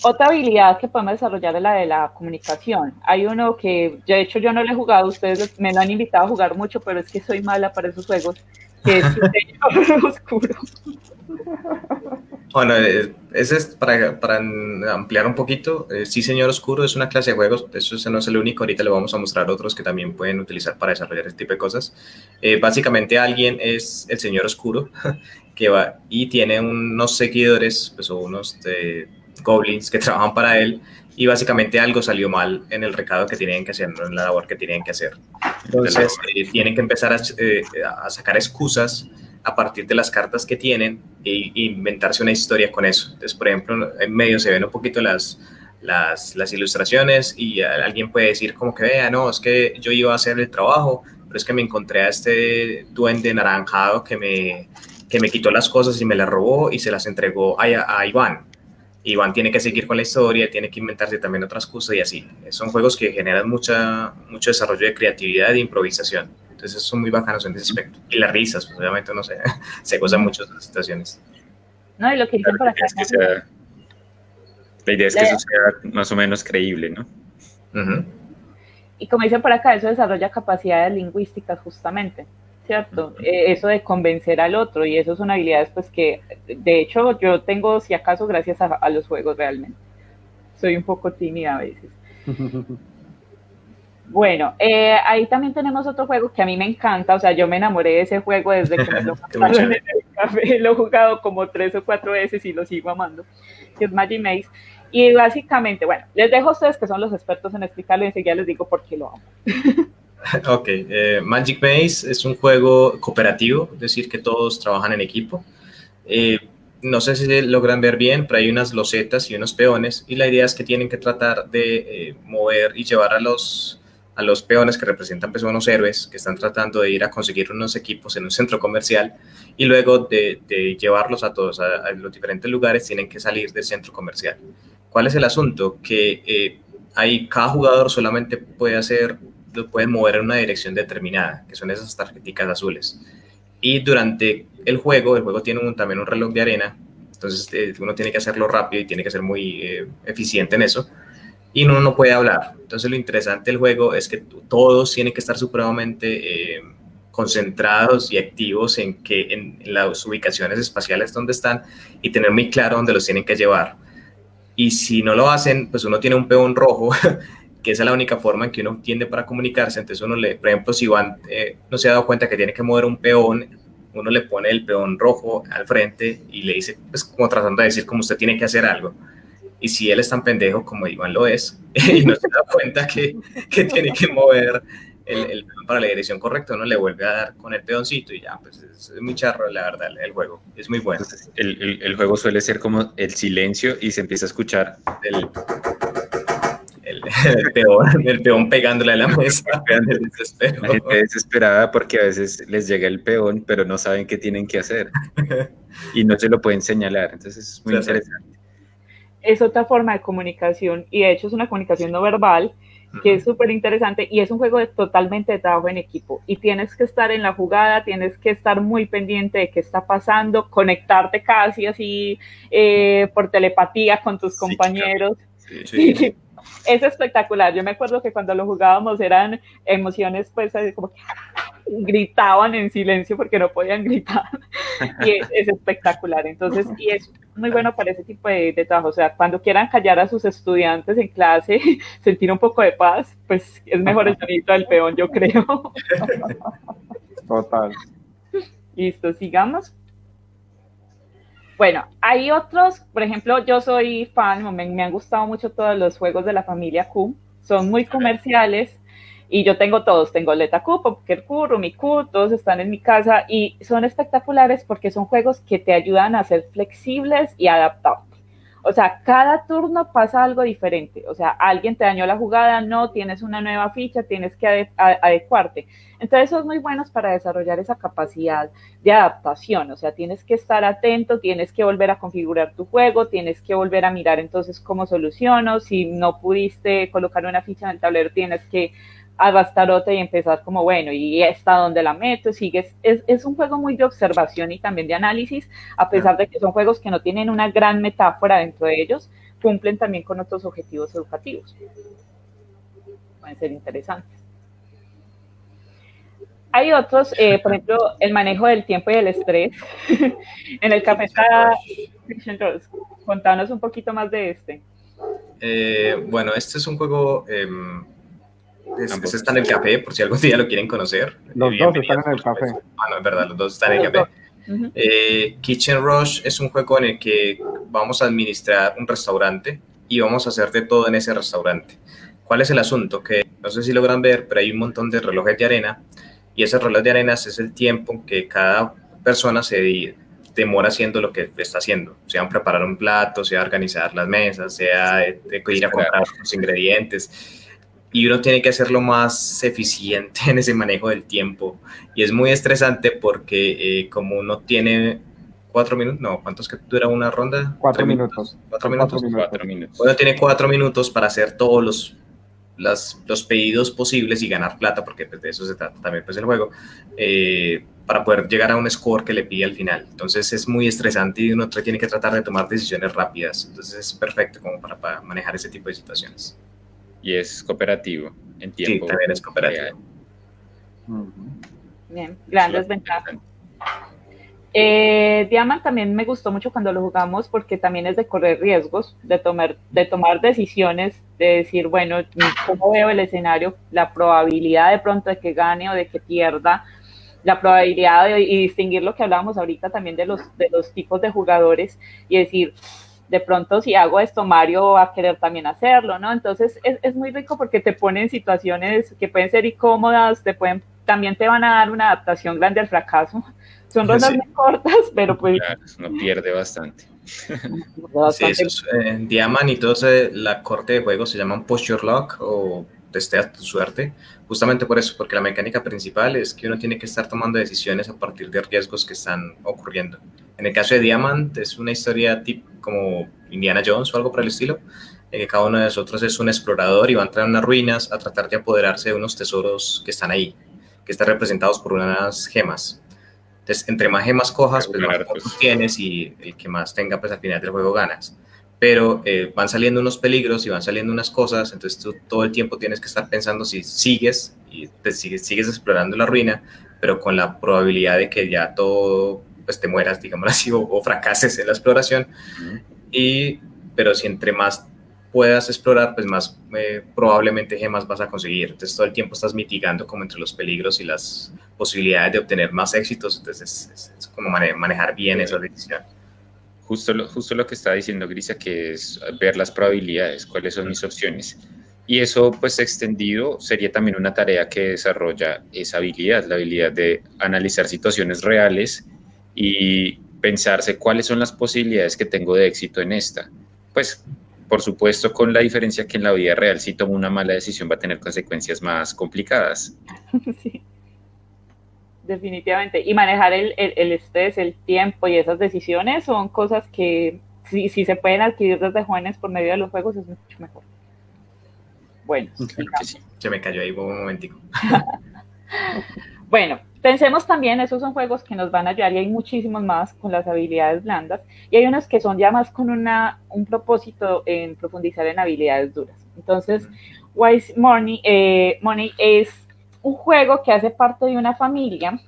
Otra habilidad que podemos desarrollar es la de la comunicación. Hay uno que, de hecho, yo no lo he jugado, ustedes me lo han invitado a jugar mucho, pero es que soy mala para esos juegos, que es Señor Oscuro. Bueno, ese es para ampliar un poquito. Sí, Señor Oscuro es una clase de juegos, eso no es el único, ahorita le vamos a mostrar otros que también pueden utilizar para desarrollar este tipo de cosas. Básicamente alguien es el Señor Oscuro que va y tiene unos seguidores, pues, o unos goblins que trabajan para él, y básicamente algo salió mal en el recado que tienen que hacer, no en la labor que tienen que hacer. Entonces tienen que empezar a sacar excusas a partir de las cartas que tienen e inventarse una historia con eso. Entonces, por ejemplo, en medio se ven un poquito las ilustraciones y alguien puede decir como que, vea, no, es que yo iba a hacer el trabajo, pero es que me encontré a este duende naranjado que me quitó las cosas y me las robó y se las entregó a Iván. Iván tiene que seguir con la historia, tiene que inventarse también otras cosas y así. Son juegos que generan mucho desarrollo de creatividad e improvisación. Entonces son muy bacanos en ese aspecto. Y las risas, pues obviamente uno se goza mucho de las situaciones. No, y lo que dicen por acá. La idea es que eso sea más o menos creíble, ¿no? Y como dicen por acá, eso desarrolla capacidades lingüísticas justamente, ¿cierto? Eso de convencer al otro, y eso son habilidades pues que, de hecho, yo tengo, si acaso, gracias a los juegos realmente. Soy un poco tímida a veces. Bueno, ahí también tenemos otro juego que a mí me encanta, o sea, yo me enamoré de ese juego desde que me lo pasaron en el café, lo he jugado como 3 o 4 veces y lo sigo amando, que es Magic Maze. Y básicamente, bueno, les dejo a ustedes que son los expertos en explicarlo y enseguida les digo por qué lo amo. Ok, Magic Maze es un juego cooperativo, es decir, que todos trabajan en equipo. No sé si logran ver bien, pero hay unas losetas y unos peones, y la idea es que tienen que tratar de mover y llevar a los peones que representan pues, unos héroes que están tratando de ir a conseguir unos equipos en un centro comercial, y luego de llevarlos a todos a los diferentes lugares tienen que salir del centro comercial. ¿Cuál es el asunto? Que cada jugador solamente lo puede mover en una dirección determinada, que son esas tarjeticas azules. Y durante el juego tiene también un reloj de arena, entonces uno tiene que hacerlo rápido y tiene que ser muy eficiente en eso, y uno no puede hablar. Entonces lo interesante del juego es que todos tienen que estar supremamente concentrados y activos en las ubicaciones espaciales donde están y tener muy claro dónde los tienen que llevar. Y si no lo hacen, pues uno tiene un peón rojo, que esa es la única forma en que uno tiende para comunicarse. Entonces por ejemplo, si Iván no se ha dado cuenta que tiene que mover un peón, uno le pone el peón rojo al frente y le dice, pues como tratando de decir como usted tiene que hacer algo. Y si él es tan pendejo como Iván lo es, y no se da cuenta que tiene que mover el peón para la dirección correcta, uno le vuelve a dar con el peoncito y ya, pues es muy charro, la verdad, el juego. Es muy bueno. Entonces, el juego suele ser como el silencio y se empieza a escuchar el peón pegándole a la mesa. La gente desesperada porque a veces les llega el peón, pero no saben qué tienen que hacer y no se lo pueden señalar. Entonces es muy interesante. Es otra forma de comunicación y de hecho es una comunicación no verbal que es súper interesante y es un juego totalmente de trabajo en equipo y tienes que estar en la jugada, tienes que estar muy pendiente de qué está pasando, conectarte casi así por telepatía con tus compañeros. Sí. Es espectacular. Yo me acuerdo que cuando lo jugábamos eran emociones pues como que gritaban en silencio porque no podían gritar y es espectacular. Entonces, y es muy bueno para ese tipo de trabajo. O sea, cuando quieran callar a sus estudiantes en clase, sentir un poco de paz, pues es mejor el sonido del peón, yo creo. Total. Listo, sigamos. Bueno, hay otros, por ejemplo, yo soy fan, me han gustado mucho todos los juegos de la familia Q, son muy comerciales y yo tengo todos, tengo Leta Q, Poker Q, Rumi Q, todos están en mi casa y son espectaculares porque son juegos que te ayudan a ser flexibles y adaptables. O sea, cada turno pasa algo diferente. O sea, alguien te dañó la jugada, no, tienes una nueva ficha, tienes que adecuarte. Entonces, son muy buenos para desarrollar esa capacidad de adaptación. O sea, tienes que estar atento, tienes que volver a configurar tu juego, tienes que volver a mirar entonces cómo soluciono. Si no pudiste colocar una ficha en el tablero, tienes que Abastarote y empezar como, bueno, y esta donde la meto, sigues, es un juego muy de observación y también de análisis, a pesar de que son juegos que no tienen una gran metáfora dentro de ellos, cumplen también con otros objetivos educativos. Pueden ser interesantes. Hay otros, por ejemplo, el manejo del tiempo y del estrés. En el café está Fiction Rush. Contanos un poquito más de este. Bueno, este es un juego... Este está en el café, por si algún día lo quieren conocer. Los dos están en el café. Ah, no, es verdad, los dos están en el café. Kitchen Rush es un juego en el que vamos a administrar un restaurante y vamos a hacer de todo en ese restaurante. ¿Cuál es el asunto? Que no sé si logran ver, pero hay un montón de relojes de arena y ese reloj de arena es el tiempo que cada persona se demora haciendo lo que está haciendo, sea preparar un plato, sea organizar las mesas, sea ir a comprar los ingredientes. Y uno tiene que hacerlo más eficiente en ese manejo del tiempo. Y es muy estresante porque como uno tiene 4 minutos, no, ¿cuántos que dura una ronda? 4 minutos. 4 minutos. 4 minutos. Uno tiene 4 minutos para hacer todos los pedidos posibles y ganar plata, porque pues, de eso se trata también pues, el juego, para poder llegar a un score que le pide al final. Entonces es muy estresante y uno tiene que tratar de tomar decisiones rápidas. Entonces es perfecto como para manejar ese tipo de situaciones. Y es cooperativo en tiempo. Sí, también es cooperativo. Bien, grandes ventajas. Diamant también me gustó mucho cuando lo jugamos porque también es de correr riesgos, de tomar decisiones, de decir, bueno, ¿cómo veo el escenario? La probabilidad de pronto de que gane o de que pierda, la probabilidad y distinguir lo que hablábamos ahorita también de los tipos de jugadores y decir, de pronto si hago esto, Mario va a querer también hacerlo, ¿no? Entonces es muy rico porque te pone en situaciones que pueden ser incómodas, también te van a dar una adaptación grande al fracaso. Son rondas muy cortas, pero pues... Claro, uno pierde bastante. Sí, eso es, en Diamant y todo la corte de juego se llaman Push Your Luck o Testea tu suerte, justamente por eso, porque la mecánica principal es que uno tiene que estar tomando decisiones a partir de riesgos que están ocurriendo. En el caso de Diamant es una historia tipo como Indiana Jones o algo por el estilo, en que cada uno de nosotros es un explorador y va a entrar en unas ruinas a tratar de apoderarse de unos tesoros que están ahí, que están representados por unas gemas. Entonces, entre más gemas cojas, pues más puntos tienes y el que más tenga, pues al final del juego ganas. Pero van saliendo unos peligros y van saliendo unas cosas, entonces tú todo el tiempo tienes que estar pensando si sigues y te sigues explorando la ruina, pero con la probabilidad de que ya todo, pues te mueras, digamos así, o fracases en la exploración. Pero si entre más puedas explorar, pues más probablemente gemas vas a conseguir. Entonces todo el tiempo estás mitigando como entre los peligros y las posibilidades de obtener más éxitos. Entonces es como manejar bien esa decisión. Justo lo que está diciendo Grisa, que es ver las probabilidades, cuáles son mis opciones. Y eso, pues extendido, sería también una tarea que desarrolla esa habilidad, la habilidad de analizar situaciones reales y pensarse cuáles son las posibilidades que tengo de éxito en esta. Pues, por supuesto, con la diferencia que en la vida real, si tomo una mala decisión, va a tener consecuencias más complicadas. Sí, definitivamente. Y manejar el estrés, el tiempo y esas decisiones son cosas que si se pueden adquirir desde jóvenes por medio de los juegos es mucho mejor. Bueno, sí. Se me cayó ahí un momentico. Bueno, pensemos también, esos son juegos que nos van a ayudar y hay muchísimos más con las habilidades blandas y hay unos que son ya más con un propósito en profundizar en habilidades duras. Entonces, Wise Money es un juego que hace parte de una familia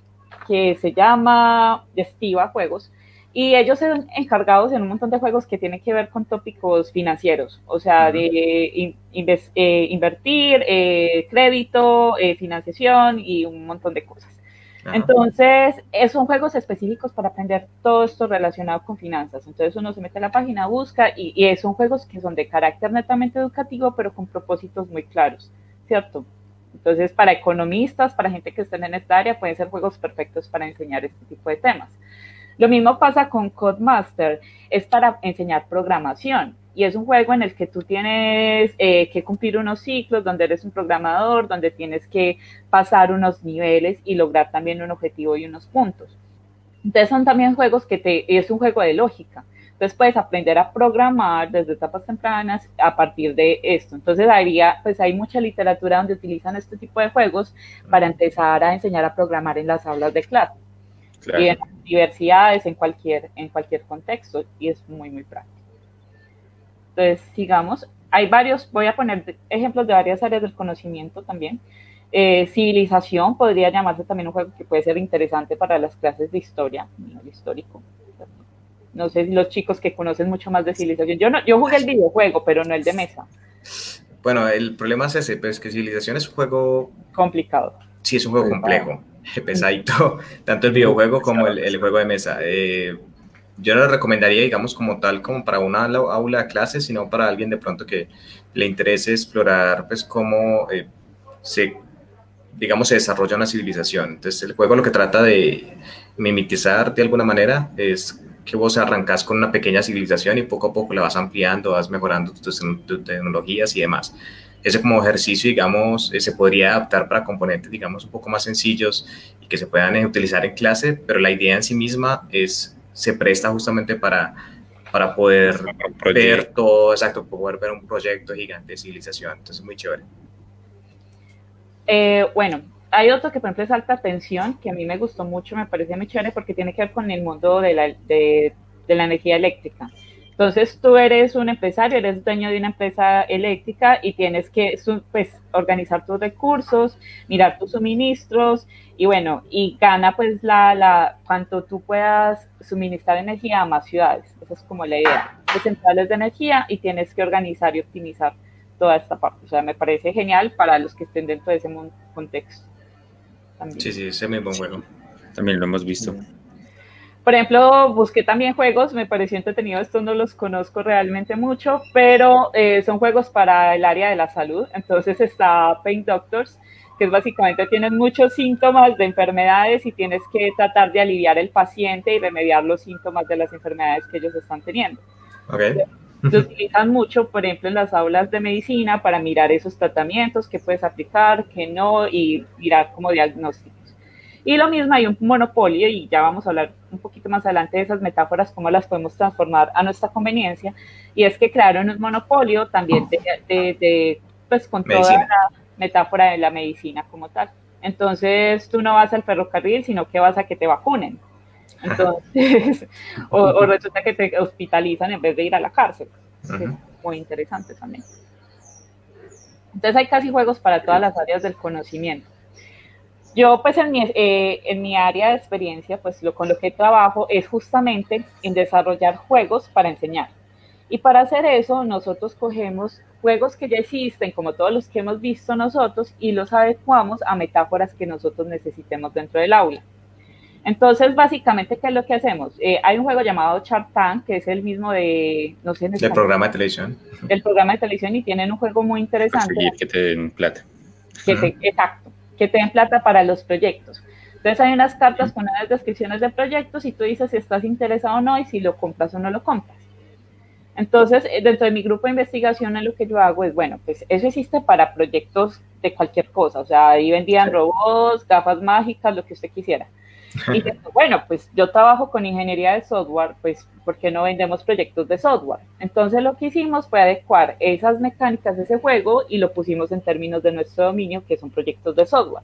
que se llama Estiva Juegos y ellos son encargados en un montón de juegos que tienen que ver con tópicos financieros, o sea, de invertir, crédito, financiación y un montón de cosas. Entonces, son juegos específicos para aprender todo esto relacionado con finanzas. Entonces, uno se mete a la página, busca y son juegos que son de carácter netamente educativo, pero con propósitos muy claros, ¿cierto? Entonces, para economistas, para gente que esté en esta área, pueden ser juegos perfectos para enseñar este tipo de temas. Lo mismo pasa con Codemaster, es para enseñar programación y es un juego en el que tú tienes que cumplir unos ciclos, donde eres un programador, donde tienes que pasar unos niveles y lograr también un objetivo y unos puntos. Entonces son también juegos es un juego de lógica. Entonces puedes aprender a programar desde etapas tempranas a partir de esto. Entonces hay mucha literatura donde utilizan este tipo de juegos para empezar a enseñar a programar en las aulas de clase. Claro. Y en las universidades, en cualquier contexto, y es muy, muy práctico. Entonces, sigamos. Hay voy a poner ejemplos de varias áreas del conocimiento también. Civilización podría llamarse también un juego que puede ser interesante para las clases de historia, histórico. No sé si los chicos que conocen mucho más de civilización. Yo jugué el videojuego, pero no el de mesa. Bueno, el problema es ese, pues que civilización es un juego complicado. Sí, es un juego complejo, pesadito, tanto el videojuego como el juego de mesa. Yo no lo recomendaría, digamos, como tal, como para una aula de clase, sino para alguien de pronto que le interese explorar, pues, cómo se desarrolla una civilización. Entonces, el juego lo que trata de mimetizar de alguna manera es que vos arrancás con una pequeña civilización y poco a poco la vas ampliando, vas mejorando tus tecnologías y demás. Ese como ejercicio, digamos, se podría adaptar para componentes, digamos, un poco más sencillos y que se puedan utilizar en clase, pero la idea en sí misma se presta justamente para poder ver todo, exacto, poder ver un proyecto gigante de civilización. Entonces, muy chévere. Bueno, hay otro que, por ejemplo, es Alta Tensión, que a mí me gustó mucho, me parece muy chévere porque tiene que ver con el mundo de la energía eléctrica. Entonces tú eres un empresario, eres dueño de una empresa eléctrica y tienes que pues, organizar tus recursos, mirar tus suministros y bueno, y gana pues cuanto tú puedas suministrar energía a más ciudades. Esa es como la idea. De centrales de energía y tienes que organizar y optimizar toda esta parte. O sea, me parece genial para los que estén dentro de ese contexto. También. Sí, ese es muy buen juego. También lo hemos visto. Por ejemplo, busqué también juegos, me pareció entretenido, estos no los conozco realmente mucho, pero son juegos para el área de la salud. Entonces está Pain Doctors, que es básicamente tienes muchos síntomas de enfermedades y tienes que tratar de aliviar el paciente y remediar los síntomas de las enfermedades que ellos están teniendo. Okay. Se utilizan mucho, por ejemplo, en las aulas de medicina para mirar esos tratamientos, qué puedes aplicar, qué no, y mirar como diagnósticos. Y lo mismo hay un monopolio, y ya vamos a hablar un poquito más adelante de esas metáforas, cómo las podemos transformar a nuestra conveniencia, y es que crearon un monopolio también pues con medicina. Toda la metáfora de la medicina como tal. Entonces tú no vas al ferrocarril, sino que vas a que te vacunen. Entonces, o resulta que te hospitalizan en vez de ir a la cárcel. Es muy interesante también. Entonces hay casi juegos para todas las áreas del conocimiento. Yo, pues, en mi área de experiencia, pues, con lo que trabajo es justamente en desarrollar juegos para enseñar. Y para hacer eso, nosotros cogemos juegos que ya existen, como todos los que hemos visto nosotros, y los adecuamos a metáforas que nosotros necesitemos dentro del aula. Entonces, básicamente, ¿qué es lo que hacemos? Hay un juego llamado Shark Tank, que es el mismo de, no sé... Del programa de televisión. Del programa de televisión, y tienen un juego muy interesante. Conseguir que te den plata. Exacto. Que te den plata para los proyectos. Entonces hay unas cartas con unas descripciones de proyectos y tú dices si estás interesado o no y si lo compras o no lo compras. Entonces, dentro de mi grupo de investigación lo que yo hago es, bueno, pues eso existe para proyectos de cualquier cosa, o sea, ahí vendían robots, gafas mágicas, lo que usted quisiera. Y bueno, pues yo trabajo con ingeniería de software, pues ¿por qué no vendemos proyectos de software? Entonces lo que hicimos fue adecuar esas mecánicas de ese juego y lo pusimos en términos de nuestro dominio, que son proyectos de software.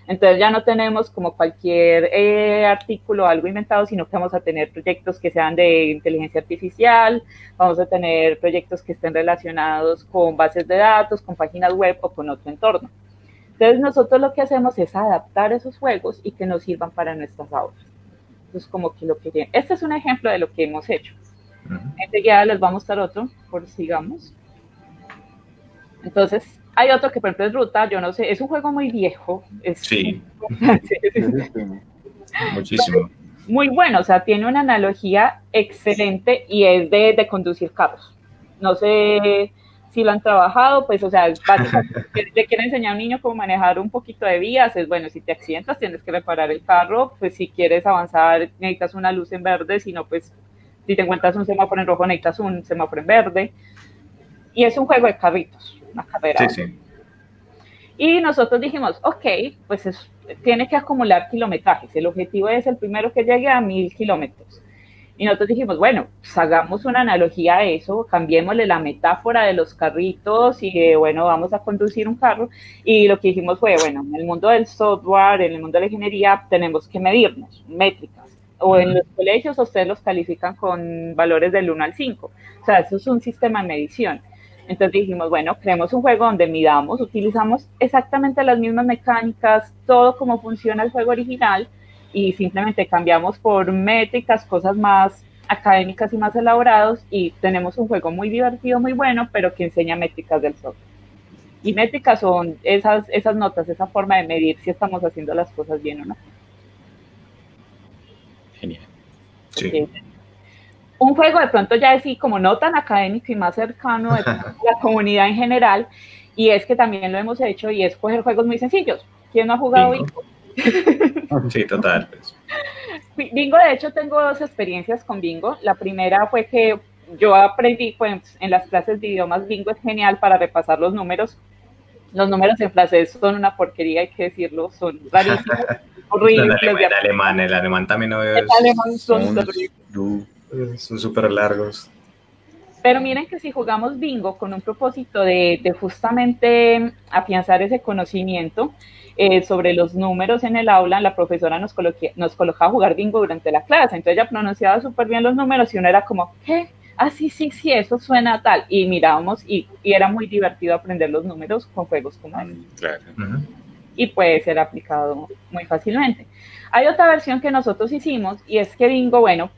Entonces ya no tenemos como cualquier artículo o algo inventado, sino que vamos a tener proyectos que sean de inteligencia artificial, vamos a tener proyectos que estén relacionados con bases de datos, con páginas web o con otro entorno. Entonces nosotros lo que hacemos es adaptar esos juegos y que nos sirvan para nuestras aulas. Entonces como que este es un ejemplo de lo que hemos hecho. Enseguida les voy a mostrar otro, por sigamos. Entonces hay otro que por ejemplo es Ruta, yo no sé, es un juego muy viejo. Sí. Muchísimo. Muy bueno, o sea, tiene una analogía excelente y es de conducir carros. No sé si lo han trabajado, pues, o sea, le quieren enseñar a un niño cómo manejar un poquito de vías, es bueno, si te accidentas tienes que reparar el carro, pues si quieres avanzar necesitas una luz en verde, si no, pues, si te encuentras un semáforo en rojo necesitas un semáforo en verde, y es un juego de carritos, una carrera. Sí, sí. Y nosotros dijimos, ok, pues tiene que acumular kilometrajes, el objetivo es el primero que llegue a 1000 kilómetros. Y nosotros dijimos, bueno, pues hagamos una analogía a eso, cambiémosle la metáfora de los carritos y bueno, vamos a conducir un carro. Y lo que dijimos fue, bueno, en el mundo del software, en el mundo de la ingeniería, tenemos que medirnos, métricas. O en los colegios ustedes los califican con valores del 1 al 5. O sea, eso es un sistema de medición. Entonces dijimos, bueno, creemos un juego donde midamos, utilizamos exactamente las mismas mecánicas, todo como funciona el juego original, y simplemente cambiamos por métricas, cosas más académicas y más elaborados, y tenemos un juego muy divertido, muy bueno, pero que enseña métricas del software. Y métricas son esas notas, esa forma de medir si estamos haciendo las cosas bien o no. Genial. Sí. Okay. Un juego de pronto ya así como no tan académico y más cercano de la comunidad en general, y es que también lo hemos hecho, y es coger juegos muy sencillos. ¿Quién no ha jugado Bingo? Sí, total. Bingo, de hecho, tengo 2 experiencias con Bingo. La primera fue que yo aprendí, pues, en las clases de idiomas, Bingo es genial para repasar los números. Los números en francés son una porquería, hay que decirlo, son rarísimos, horribles. El alemán también no es... El alemán son terribles. Son súper largos. Pero miren que si jugamos Bingo con un propósito de justamente afianzar ese conocimiento sobre los números en el aula, la profesora nos colocaba a jugar Bingo durante la clase. Entonces ella pronunciaba súper bien los números y uno era como, ¿qué? sí, sí, sí, eso suena tal. Y mirábamos y era muy divertido aprender los números con juegos como este. Claro. Y puede ser aplicado muy fácilmente. Hay otra versión que nosotros hicimos y es que Bingo, bueno,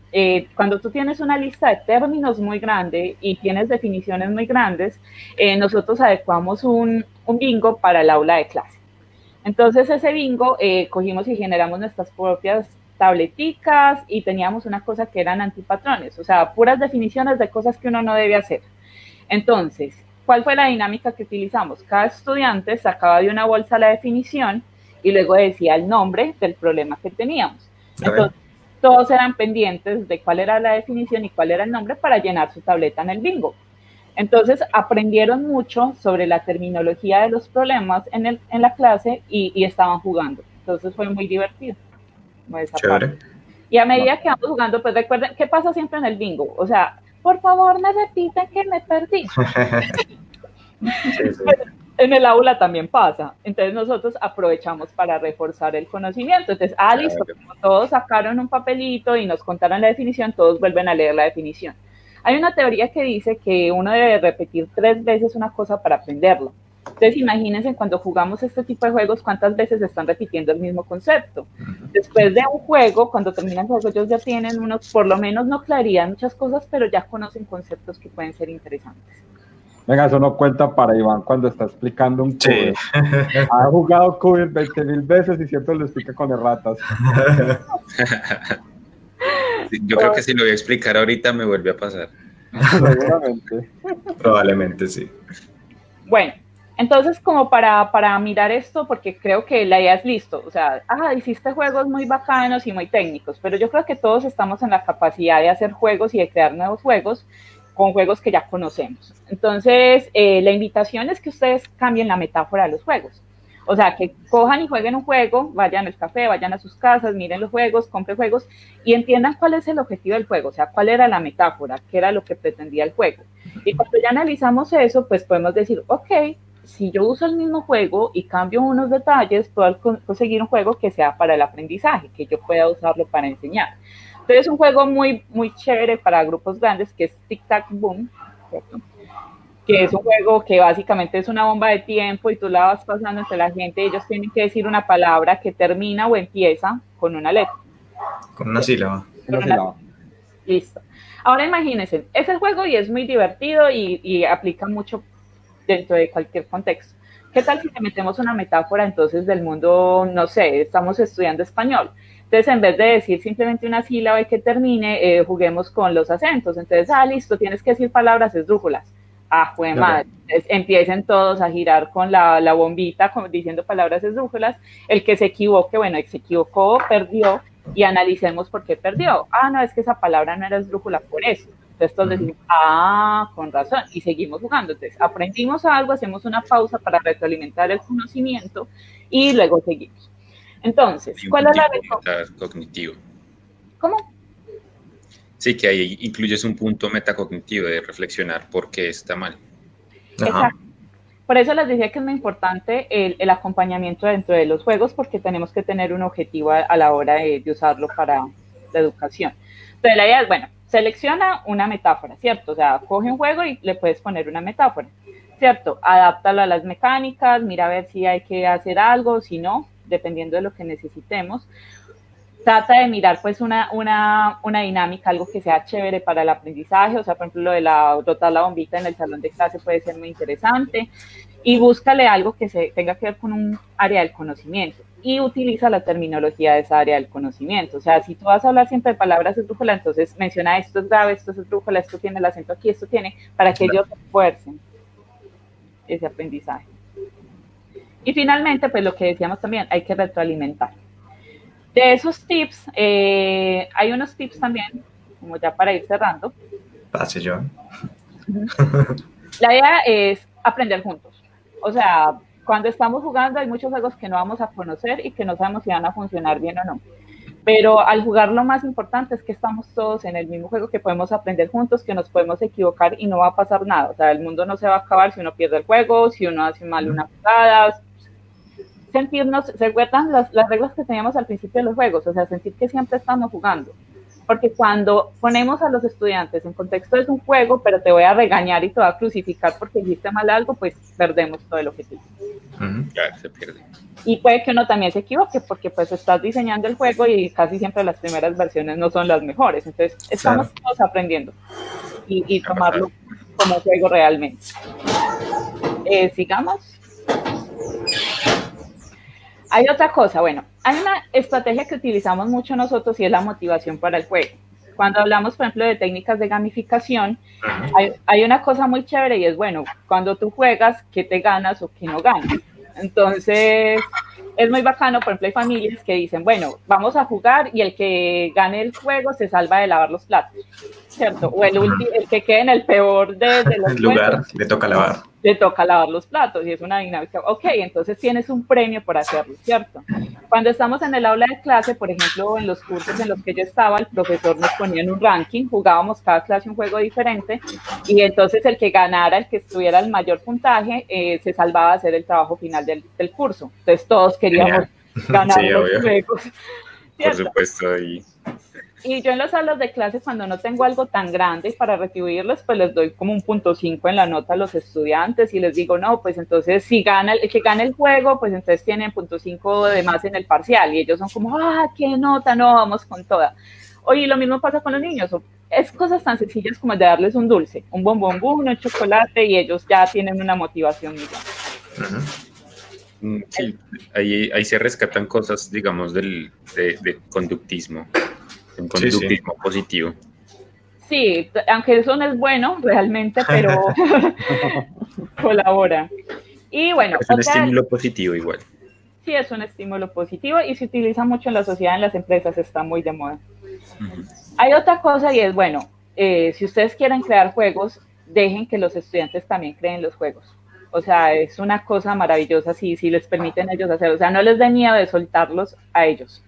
cuando tú tienes una lista de términos muy grande y tienes definiciones muy grandes, nosotros adecuamos un Bingo para el aula de clase. Entonces ese Bingo cogimos y generamos nuestras propias tableticas y teníamos una cosa que eran antipatrones, o sea, puras definiciones de cosas que uno no debe hacer. Entonces, ¿cuál fue la dinámica que utilizamos? Cada estudiante sacaba de una bolsa la definición y luego decía el nombre del problema que teníamos. Entonces, todos eran pendientes de cuál era la definición y cuál era el nombre para llenar su tableta en el bingo. Entonces, aprendieron mucho sobre la terminología de los problemas en la clase y estaban jugando. Entonces, fue muy divertido. Chévere. Y a medida que vamos jugando, pues recuerden, ¿qué pasa siempre en el bingo? O sea, por favor, me repiten que me perdí. Sí, sí. En el aula también pasa. Entonces nosotros aprovechamos para reforzar el conocimiento. Entonces, listo, como todos sacaron un papelito y nos contaron la definición, todos vuelven a leer la definición. Hay una teoría que dice que uno debe repetir 3 veces una cosa para aprenderlo. Entonces, imagínense cuando jugamos este tipo de juegos, cuántas veces están repitiendo el mismo concepto. Después de un juego, cuando terminan el juego, ellos ya tienen por lo menos no claridad en muchas cosas, pero ya conocen conceptos que pueden ser interesantes. Venga, eso no cuenta para Iván cuando está explicando un cubo. Sí. Ha jugado cubos 20.000 veces y siempre lo explica con erratas. Yo creo que si lo voy a explicar ahorita me vuelve a pasar. Seguramente. Probablemente sí. Bueno, entonces como para mirar esto, porque creo que la idea es listo, o sea, hiciste juegos muy bacanos y muy técnicos, pero yo creo que todos estamos en la capacidad de hacer juegos y de crear nuevos juegos con juegos que ya conocemos. Entonces, la invitación es que ustedes cambien la metáfora de los juegos. O sea, que cojan y jueguen un juego, vayan al café, vayan a sus casas, miren los juegos, compren juegos y entiendan cuál es el objetivo del juego, o sea, cuál era la metáfora, qué era lo que pretendía el juego. Y cuando ya analizamos eso, pues podemos decir, ok, si yo uso el mismo juego y cambio unos detalles, puedo conseguir un juego que sea para el aprendizaje, que yo pueda usarlo para enseñar. Entonces es un juego muy, muy chévere para grupos grandes que es Tic Tac Boom, ¿cierto? Que es un juego que básicamente es una bomba de tiempo y tú la vas pasando entre la gente y ellos tienen que decir una palabra que termina o empieza con una letra. Con una sílaba. Listo. Ahora imagínense, es el juego y es muy divertido y aplica mucho dentro de cualquier contexto. ¿Qué tal si le metemos una metáfora entonces del mundo, no sé, estamos estudiando español? Entonces, en vez de decir simplemente una sílaba y que termine, juguemos con los acentos. Entonces, listo, tienes que decir palabras esdrújulas. Jue madre. Entonces, empiecen todos a girar con la bombita, diciendo palabras esdrújulas. El que se equivoque, bueno, el que se equivocó, perdió, y analicemos por qué perdió. No, es que esa palabra no era esdrújula por eso. Entonces, todos decimos, con razón, y seguimos jugando. Entonces, aprendimos algo, hacemos una pausa para retroalimentar el conocimiento, y luego seguimos. Entonces, ¿cuál es la recomendación? Cognitivo. ¿Cómo? Sí, que ahí incluyes un punto metacognitivo de reflexionar por qué está mal. Exacto. Por eso les decía que es muy importante el acompañamiento dentro de los juegos, porque tenemos que tener un objetivo a la hora de usarlo para la educación. Entonces, la idea es, bueno, selecciona una metáfora, ¿cierto? O sea, coge un juego y le puedes poner una metáfora, ¿cierto? Adáptalo a las mecánicas, mira a ver si hay que hacer algo, si no, dependiendo de lo que necesitemos. Trata de mirar pues una dinámica, algo que sea chévere para el aprendizaje, o sea, por ejemplo, lo de rotar la bombita en el salón de clase puede ser muy interesante, y búscale algo que tenga que ver con un área del conocimiento, y utiliza la terminología de esa área del conocimiento. O sea, si tú vas a hablar siempre de palabras esdrújulas, entonces menciona esto es grave, esto es esdrújula, esto tiene el acento aquí, esto tiene, para que ellos refuercen ese aprendizaje. Y finalmente, pues lo que decíamos también, hay que retroalimentar. De esos tips, hay unos tips también, como ya para ir cerrando. Pase, John. La idea es aprender juntos. O sea, cuando estamos jugando hay muchos juegos que no vamos a conocer y que no sabemos si van a funcionar bien o no. Pero al jugar lo más importante es que estamos todos en el mismo juego, que podemos aprender juntos, que nos podemos equivocar y no va a pasar nada. O sea, el mundo no se va a acabar si uno pierde el juego, si uno hace mal una jugada. Sentirnos, ¿se acuerdan las reglas que teníamos al principio de los juegos? O sea, sentir que siempre estamos jugando. Porque cuando ponemos a los estudiantes en contexto es un juego, pero te voy a regañar y te voy a crucificar porque hiciste mal algo, pues perdemos todo el objetivo. Claro, se pierde. Y puede que uno también se equivoque porque pues estás diseñando el juego y casi siempre las primeras versiones no son las mejores. Entonces estamos todos aprendiendo y tomarlo como juego realmente. Sigamos. Hay otra cosa, bueno, hay una estrategia que utilizamos mucho nosotros y es la motivación para el juego. Cuando hablamos, por ejemplo, de técnicas de gamificación, hay una cosa muy chévere y es, bueno, cuando tú juegas, ¿qué te ganas o qué no ganas? Entonces, es muy bacano, por ejemplo, hay familias que dicen, bueno, vamos a jugar y el que gane el juego se salva de lavar los platos, ¿cierto? O el que quede en el peor de los lugar, juegos, le toca lavar. Le toca lavar los platos y es una dinámica, ok, entonces tienes un premio por hacerlo, ¿cierto? Cuando estamos en el aula de clase, por ejemplo, en los cursos en los que yo estaba, el profesor nos ponía en un ranking, jugábamos cada clase un juego diferente y entonces el que ganara, el que estuviera el mayor puntaje, se salvaba a hacer el trabajo final del curso. Entonces todos queríamos ganar los juegos. ¿Cierto? Por supuesto. Y yo en los salas de clase, cuando no tengo algo tan grande para retribuirles, pues les doy como un 0.5 en la nota a los estudiantes y les digo, no, pues entonces si gana el que gane el juego, pues entonces tienen 0.5 de más en el parcial. Y ellos son como, qué nota, no, vamos con toda. Oye, lo mismo pasa con los niños. Es cosas tan sencillas como de darles un dulce, un bombón, un chocolate, y ellos ya tienen una motivación muy grande. Sí, ahí se rescatan cosas, digamos, de conductismo. Un conductismo positivo. Sí, aunque eso no es bueno realmente, pero colabora. Y bueno, es un estímulo positivo igual. Sí, es un estímulo positivo y se utiliza mucho en la sociedad, en las empresas, está muy de moda. Hay otra cosa y es, bueno, si ustedes quieren crear juegos, dejen que los estudiantes también creen los juegos. O sea, es una cosa maravillosa si les permiten ellos hacerlo. O sea, no les dé miedo de soltarlos a ellos.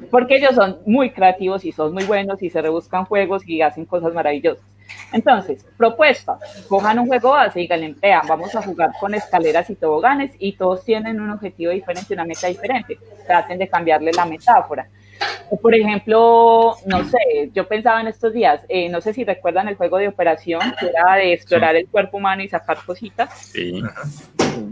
Porque ellos son muy creativos y son muy buenos y se rebuscan juegos y hacen cosas maravillosas. Entonces, propuesta, cojan un juego base y díganle, vean, vamos a jugar con escaleras y toboganes y todos tienen un objetivo diferente, una meta diferente. Traten de cambiarle la metáfora. O por ejemplo, no sé, yo pensaba en estos días, no sé si recuerdan el juego de operación, que era de explorar el cuerpo humano y sacar cositas. Sí.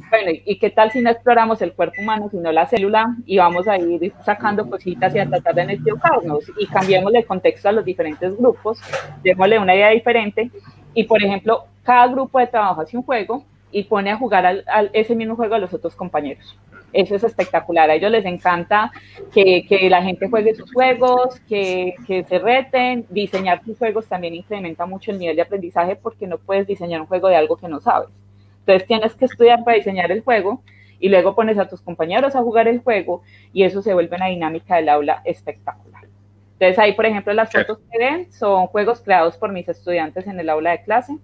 Bueno, ¿y qué tal si no exploramos el cuerpo humano, sino la célula, y vamos a ir sacando cositas y a tratar de equivocarnos? Y cambiémosle el contexto a los diferentes grupos, démosle una idea diferente, y por ejemplo, cada grupo de trabajo hace un juego y pone a jugar ese mismo juego a los otros compañeros. Eso es espectacular, a ellos les encanta que la gente juegue sus juegos, que se reten. Diseñar tus juegos también incrementa mucho el nivel de aprendizaje porque no puedes diseñar un juego de algo que no sabes. Entonces tienes que estudiar para diseñar el juego y luego pones a tus compañeros a jugar el juego y eso se vuelve una dinámica del aula espectacular. Entonces ahí, por ejemplo, las fotos que ven son juegos creados por mis estudiantes en el aula de clase.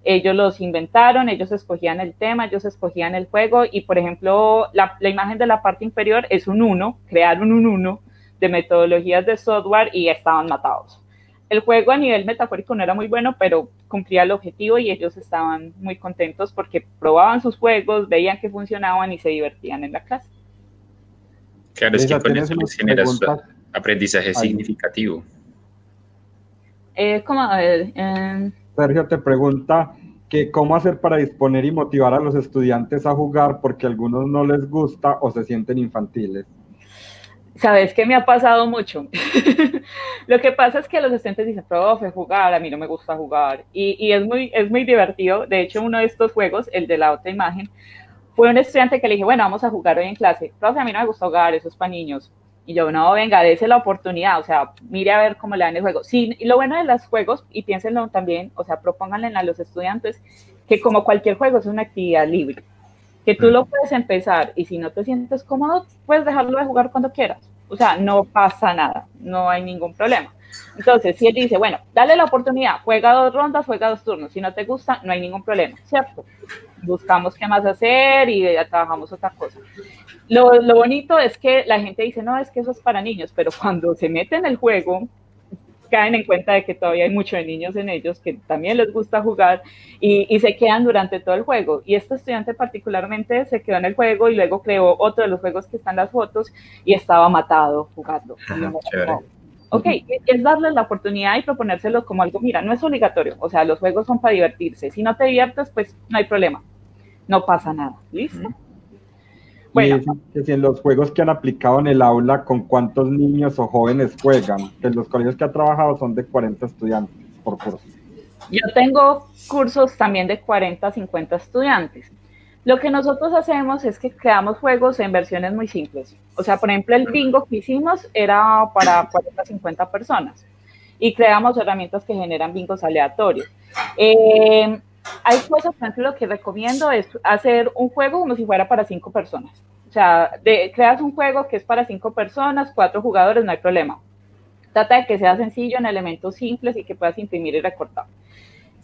Ellos los inventaron, ellos escogían el tema, ellos escogían el juego y, por ejemplo, la imagen de la parte inferior es un 1, crearon un 1 de metodologías de software y estaban matados. El juego a nivel metafórico no era muy bueno, pero cumplía el objetivo y ellos estaban muy contentos porque probaban sus juegos, veían que funcionaban y se divertían en la clase. Claro, es que con eso les genera aprendizaje significativo. Sergio te pregunta que cómo hacer para disponer y motivar a los estudiantes a jugar porque a algunos no les gusta o se sienten infantiles. ¿Sabes qué me ha pasado mucho? Lo que pasa es que los estudiantes dicen, profe, jugar, a mí no me gusta jugar. Y es muy divertido. De hecho, uno de estos juegos, el de la otra imagen, fue un estudiante que le dije, bueno, vamos a jugar hoy en clase. Profe, a mí no me gusta jugar, eso es para niños. Y yo, no, venga, dése la oportunidad, o sea, mire a ver cómo le dan el juego. Sí, y lo bueno de los juegos, y piénsenlo también, o sea, propónganle a los estudiantes que como cualquier juego es una actividad libre, que tú lo puedes empezar y si no te sientes cómodo, puedes dejarlo de jugar cuando quieras. O sea, no pasa nada, no hay ningún problema. Entonces, si él dice, bueno, dale la oportunidad, juega 2 rondas, juega 2 turnos, si no te gusta, no hay ningún problema, ¿cierto? Buscamos qué más hacer y ya trabajamos otra cosa. Lo bonito es que la gente dice, no, es que eso es para niños, pero cuando se meten en el juego, caen en cuenta de que todavía hay muchos niños en ellos que también les gusta jugar y se quedan durante todo el juego. Y este estudiante particularmente se quedó en el juego y luego creó otro de los juegos que están en las fotos y estaba matado jugando. Ok, es darles la oportunidad y proponérselo como algo, mira, no es obligatorio, o sea, los juegos son para divertirse. Si no te diviertes, pues no hay problema, no pasa nada, ¿listo? Bueno. Y que si en los juegos que han aplicado en el aula, ¿con cuántos niños o jóvenes juegan? Que en los colegios que ha trabajado son de 40 estudiantes por curso. Yo tengo cursos también de 40 a 50 estudiantes. Lo que nosotros hacemos es que creamos juegos en versiones muy simples. O sea, por ejemplo, el bingo que hicimos era para 40 a 50 personas y creamos herramientas que generan bingos aleatorios. Hay cosas, por ejemplo, lo que recomiendo es hacer un juego como si fuera para 5 personas. O sea, creas un juego que es para 5 personas, 4 jugadores, no hay problema. Trata de que sea sencillo, en elementos simples y que puedas imprimir y recortar.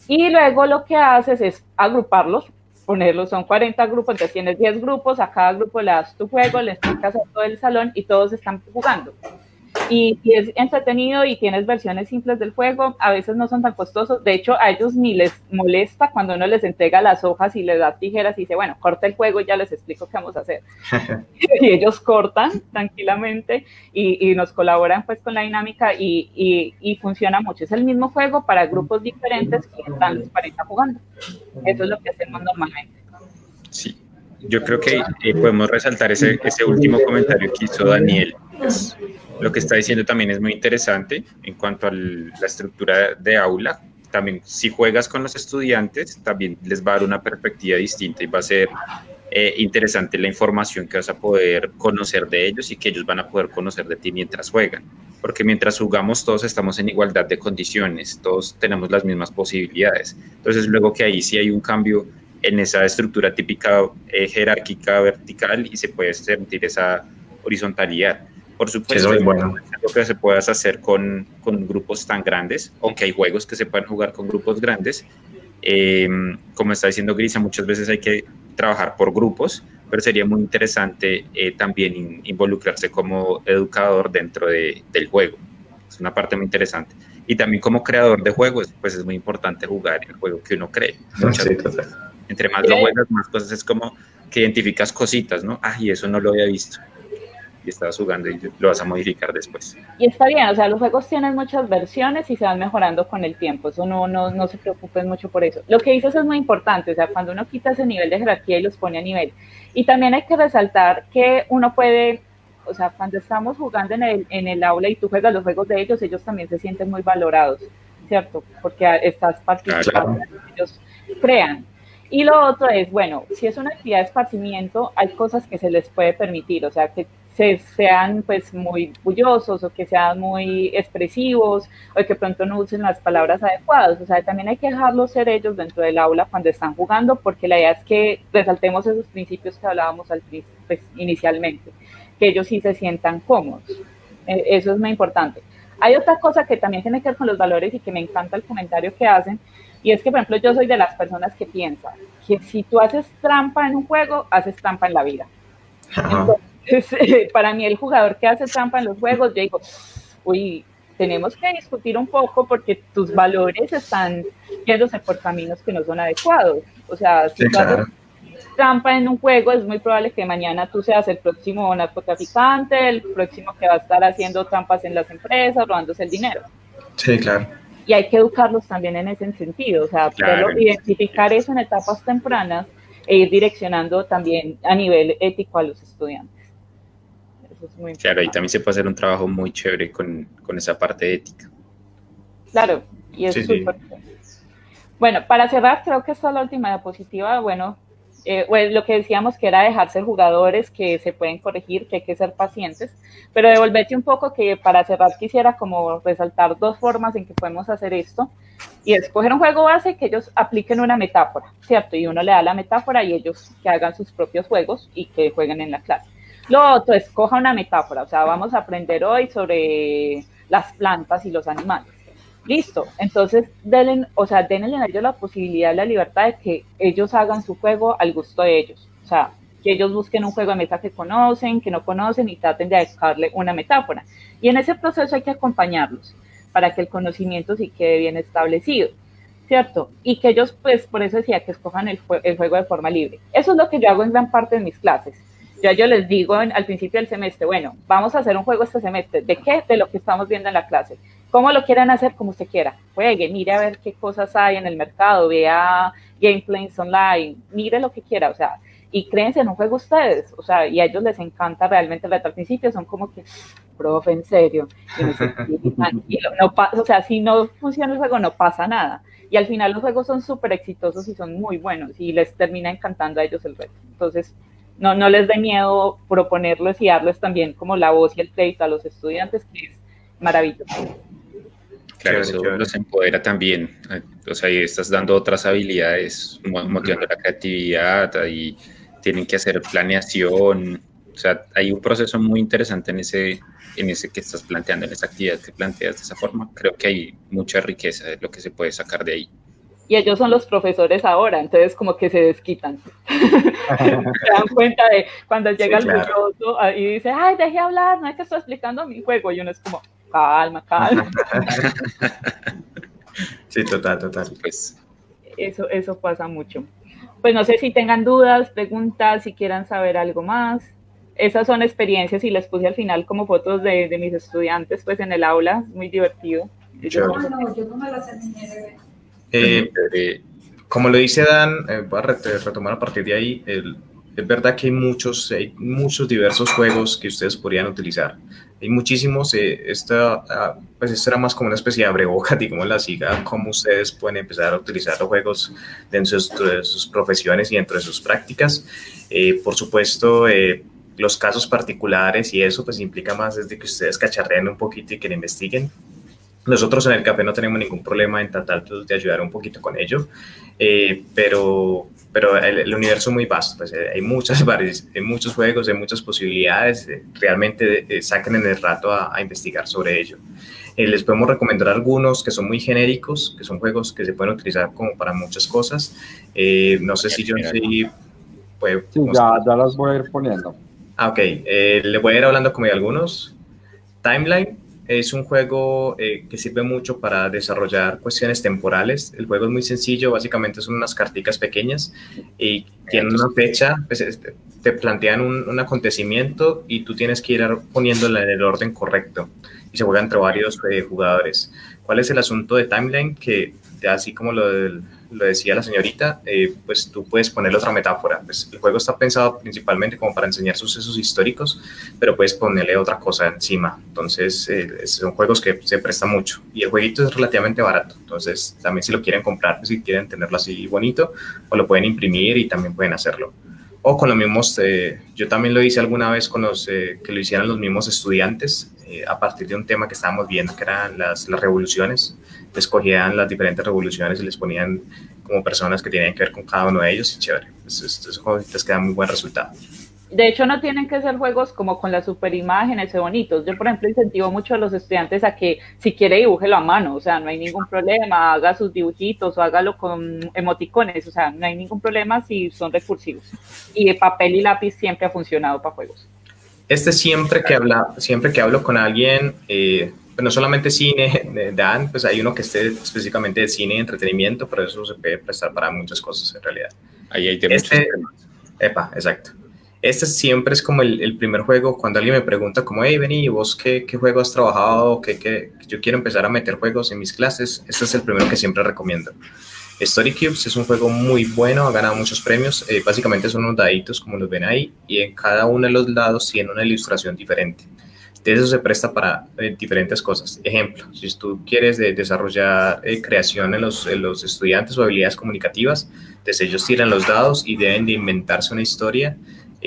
Y luego lo que haces es agruparlos, ponerlos, son 40 grupos, entonces tienes 10 grupos, a cada grupo le das tu juego, le explicas a todo el salón y todos están jugando. Y es entretenido y tienes versiones simples del juego, a veces no son tan costosos, de hecho a ellos ni les molesta cuando uno les entrega las hojas y les da tijeras y dice, bueno, corta el juego y ya les explico qué vamos a hacer. Y ellos cortan tranquilamente y nos colaboran pues con la dinámica y funciona mucho. Es el mismo juego para grupos diferentes que están los 40 jugando. Eso es lo que hacemos normalmente. Sí, yo creo que podemos resaltar ese último comentario que hizo Daniel. Pues, lo que está diciendo también es muy interesante en cuanto a la estructura de aula. También si juegas con los estudiantes, también les va a dar una perspectiva distinta y va a ser interesante la información que vas a poder conocer de ellos y que ellos van a poder conocer de ti mientras juegan. Porque mientras jugamos todos estamos en igualdad de condiciones, todos tenemos las mismas posibilidades. Entonces luego que ahí sí hay un cambio en esa estructura típica jerárquica vertical y se puede sentir esa horizontalidad. Por supuesto, es bueno lo que se pueda hacer con grupos tan grandes, aunque hay juegos que se pueden jugar con grupos grandes. Como está diciendo Grisa, muchas veces hay que trabajar por grupos, pero sería muy interesante también involucrarse como educador dentro del juego. Es una parte muy interesante. Y también como creador de juegos, pues es muy importante jugar el juego que uno cree. Sí, entre más lo juegas, más cosas es como que identificas cositas, ¿no? Ah, y eso no lo había visto. Y estabas jugando y lo vas a modificar después. Y está bien, o sea, los juegos tienen muchas versiones y se van mejorando con el tiempo, eso no se preocupen mucho por eso. Lo que dices es muy importante, o sea, cuando uno quita ese nivel de jerarquía y los pone a nivel. Y también hay que resaltar que uno puede, o sea, cuando estamos jugando en el aula y tú juegas los juegos de ellos, ellos también se sienten muy valorados, ¿cierto? Porque estás participando, ellos crean. Y lo otro es, bueno, si es una actividad de esparcimiento, hay cosas que se les puede permitir, o sea, que sean pues muy bullosos o que sean muy expresivos o que pronto no usen las palabras adecuadas, o sea, también hay que dejarlos ser ellos dentro del aula cuando están jugando, porque la idea es que resaltemos esos principios que hablábamos pues, inicialmente, que ellos sí se sientan cómodos, eso es muy importante. Hay otra cosa que también tiene que ver con los valores y que me encanta el comentario que hacen, y es que, por ejemplo, yo soy de las personas que piensan que si tú haces trampa en un juego, haces trampa en la vida. Entonces, para mí el jugador que hace trampa en los juegos, yo digo, uy, tenemos que discutir un poco porque tus valores están yéndose por caminos que no son adecuados. O sea, si tú haces trampa en un juego, es muy probable que mañana tú seas el próximo narcotraficante, el próximo que va a estar haciendo trampas en las empresas, robándose el dinero. Sí, claro. Y hay que educarlos también en ese sentido, o sea, claro, identificar eso en etapas tempranas e ir direccionando también a nivel ético a los estudiantes. Eso es muy importante. Claro, y también se puede hacer un trabajo muy chévere con esa parte ética. Claro, y es súper. Bueno, para cerrar, creo que esta es la última diapositiva. Bueno, lo que decíamos que era dejar ser jugadores que se pueden corregir, que hay que ser pacientes, pero devolverte un poco que para cerrar quisiera como resaltar dos formas en que podemos hacer esto, y escoger un juego base que ellos apliquen una metáfora, ¿cierto? Y uno le da la metáfora y ellos que hagan sus propios juegos y que jueguen en la clase. Lo otro es, coja una metáfora, o sea, vamos a aprender hoy sobre las plantas y los animales. Listo, entonces denle a ellos la posibilidad, la libertad de que ellos hagan su juego al gusto de ellos. O sea, que ellos busquen un juego de mesa que conocen, que no conocen y traten de buscarle una metáfora. Y en ese proceso hay que acompañarlos para que el conocimiento sí quede bien establecido, ¿cierto? Y que ellos, pues, por eso decía que escojan el juego de forma libre. Eso es lo que yo hago en gran parte de mis clases. Yo les digo al principio del semestre, bueno, vamos a hacer un juego este semestre. ¿De qué? De lo que estamos viendo en la clase. ¿Cómo lo quieran hacer? Como usted quiera. Juegue, mire a ver qué cosas hay en el mercado, vea gameplays online, mire lo que quiera, o sea, y créense en un juego ustedes, o sea, y a ellos les encanta realmente el reto. Al principio son como que, profe, en serio, y no sé, tranquilo, no o sea, si no funciona el juego no pasa nada, y al final los juegos son súper exitosos y son muy buenos, y les termina encantando a ellos el reto. Entonces, no les dé miedo proponerlos y darles también como la voz y el crédito a los estudiantes, que es maravilloso. Claro, eso los empodera también, o sea, y estás dando otras habilidades, motivando la creatividad, y tienen que hacer planeación, o sea, hay un proceso muy interesante en ese que estás planteando, en esa actividad que planteas de esa forma. Creo que hay mucha riqueza de lo que se puede sacar de ahí. Y ellos son los profesores ahora, entonces como que se desquitan. Se dan cuenta de cuando llega el bulloso y dice, ay, deje hablar, no es que estoy explicando mi juego, y uno es como, calma. Sí, total. Pues eso pasa mucho. Pues no sé si tengan dudas, preguntas, si quieran saber algo más. Esas son experiencias y les puse al final como fotos de mis estudiantes pues en el aula, muy divertido. Yo no me las como lo dice Dan, voy a retomar a partir de ahí, es verdad que hay muchos diversos juegos que ustedes podrían utilizar. Hay muchísimos, pues esto era más como una especie de abrebocas, digamos así, cómo ustedes pueden empezar a utilizar los juegos dentro de sus profesiones y dentro de sus prácticas. Por supuesto, los casos particulares y eso pues implica más desde que ustedes cacharreen un poquito y que le investiguen. Nosotros en el café no tenemos ningún problema en tratar de ayudar un poquito con ello, pero el universo es muy vasto, pues hay muchos juegos, hay muchas posibilidades, realmente saquen en el rato a investigar sobre ello. Les podemos recomendar algunos que son muy genéricos, que son juegos que se pueden utilizar como para muchas cosas. No sé si yo puede... Sí, ya las voy a ir poniendo. Ok, le voy a ir hablando como de algunos. Timeline es un juego que sirve mucho para desarrollar cuestiones temporales. El juego es muy sencillo, básicamente son unas carticas pequeñas y tienen una fecha, pues, te plantean un acontecimiento y tú tienes que ir poniéndola en el orden correcto y se juega entre varios jugadores. ¿Cuál es el asunto de Timeline? Que así como lo decía la señorita, pues tú puedes ponerle otra metáfora. Pues el juego está pensado principalmente como para enseñar sucesos históricos, pero puedes ponerle otra cosa encima. Entonces, son juegos que se prestan mucho. Y el jueguito es relativamente barato. Entonces, también si lo quieren comprar, pues, si quieren tenerlo así bonito, o lo pueden imprimir y también pueden hacerlo. O con los mismos, yo también lo hice alguna vez con que lo hicieran los mismos estudiantes, a partir de un tema que estábamos viendo, que eran las revoluciones. Escogían las diferentes revoluciones y les ponían como personas que tenían que ver con cada uno de ellos, y chévere. Estos juegos quedan muy buen resultado. De hecho, no tienen que ser juegos como con las super imágenes bonitos. Yo, por ejemplo, incentivo mucho a los estudiantes a que si quiere dibújelo a mano, o sea, no hay ningún problema, haga sus dibujitos o hágalo con emoticones, o sea, no hay ningún problema si son recursivos. Y el papel y lápiz siempre ha funcionado para juegos. Siempre que hablo con alguien, no solamente cine, Dan, pues hay uno que esté específicamente de cine y entretenimiento, pero eso se puede prestar para muchas cosas en realidad. Ahí hay de muchos temas. Exacto. Siempre es como el primer juego, cuando alguien me pregunta como, hey, Benny, ¿vos qué juego has trabajado? Yo quiero empezar a meter juegos en mis clases. Este es el primero que siempre recomiendo. Story Cubes es un juego muy bueno, ha ganado muchos premios. Básicamente son unos daditos como los ven ahí, y en cada uno de los lados tiene una ilustración diferente. De eso se presta para diferentes cosas. Ejemplo, si tú quieres desarrollar creación en los estudiantes o habilidades comunicativas, entonces ellos tiran los dados y deben de inventarse una historia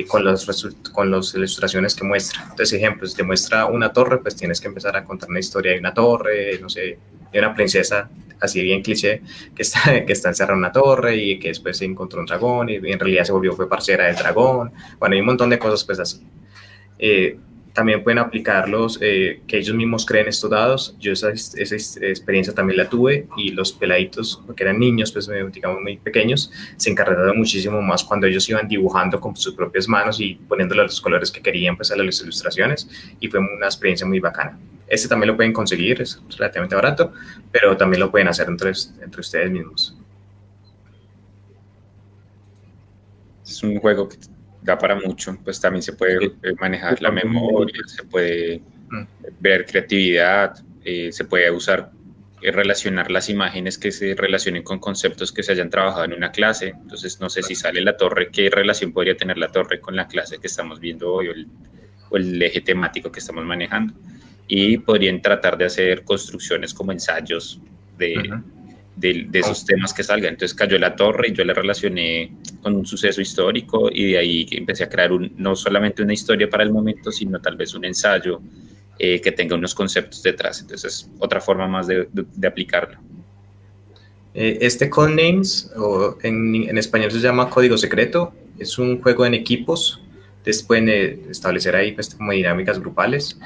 con las ilustraciones que muestra. Entonces, ejemplo, si te muestra una torre, pues tienes que empezar a contar una historia de una torre, no sé, de una princesa, así bien cliché, que está encerrada en una torre y que después se encontró un dragón y en realidad fue parcera del dragón. Bueno, hay un montón de cosas pues así. También pueden aplicarlos, que ellos mismos creen estos dados. Yo esa experiencia también la tuve, y los peladitos, porque eran niños, pues digamos muy pequeños, se encargaron muchísimo más cuando ellos iban dibujando con sus propias manos y poniéndole los colores que querían pues a las ilustraciones, y fue una experiencia muy bacana. También lo pueden conseguir, es relativamente barato, pero también lo pueden hacer entre ustedes mismos. Es un juego que da para mucho, pues también se puede manejar la memoria, se puede ver creatividad, se puede usar, relacionar las imágenes que se relacionen con conceptos que se hayan trabajado en una clase. Entonces, no sé si sale la torre, ¿qué relación podría tener la torre con la clase que estamos viendo hoy o el eje temático que estamos manejando? Y podrían tratar de hacer construcciones como ensayos de esos temas que salgan. Entonces cayó la torre y yo la relacioné con un suceso histórico y de ahí empecé a crear no solamente una historia para el momento, sino tal vez un ensayo que tenga unos conceptos detrás. Entonces, otra forma más de aplicarlo. Este Codenames, o en español se llama Código Secreto, es un juego en equipos. Ustedes pueden establecer ahí pues, como dinámicas grupales.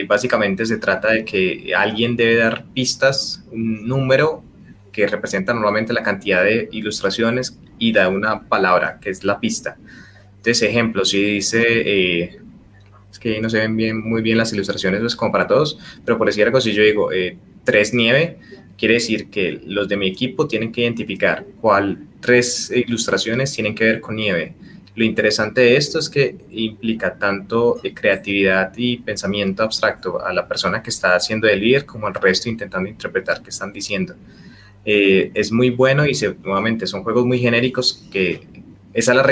Básicamente se trata de que alguien debe dar pistas, un número que representa normalmente la cantidad de ilustraciones y da una palabra, que es la pista. Entonces, ejemplo, si dice... es que no se ven muy bien las ilustraciones, pues como para todos, pero por decir algo, si yo digo 3 nieve, quiere decir que los de mi equipo tienen que identificar cuál 3 ilustraciones tienen que ver con nieve. Lo interesante de esto es que implica tanto creatividad y pensamiento abstracto a la persona que está haciendo de líder como al resto intentando interpretar qué están diciendo. Es muy bueno y nuevamente son juegos muy genéricos que esa es la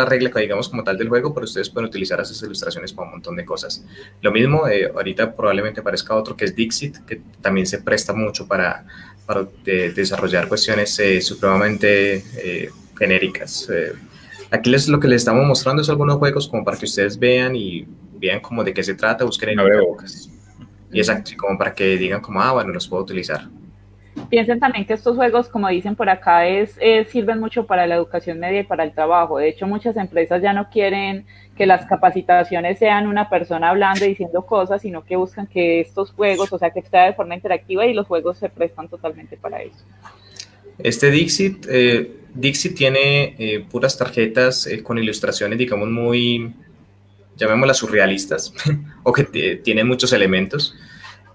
regla que digamos como tal del juego, pero ustedes pueden utilizar esas ilustraciones para un montón de cosas. Lo mismo, ahorita probablemente aparezca otro que es Dixit, que también se presta mucho para desarrollar cuestiones supremamente genéricas. Aquí lo que les estamos mostrando es algunos juegos como para que ustedes vean y vean como de qué se trata, busquen en abrebocas. Y exacto, como para que digan como, bueno, los puedo utilizar. Piensen también que estos juegos, como dicen por acá, sirven mucho para la educación media y para el trabajo. De hecho, muchas empresas ya no quieren que las capacitaciones sean una persona hablando y diciendo cosas, sino que buscan que estos juegos, o sea, que sea de forma interactiva, y los juegos se prestan totalmente para eso. Este Dixit tiene puras tarjetas con ilustraciones, digamos, muy, llamémoslas surrealistas, o que tienen muchos elementos.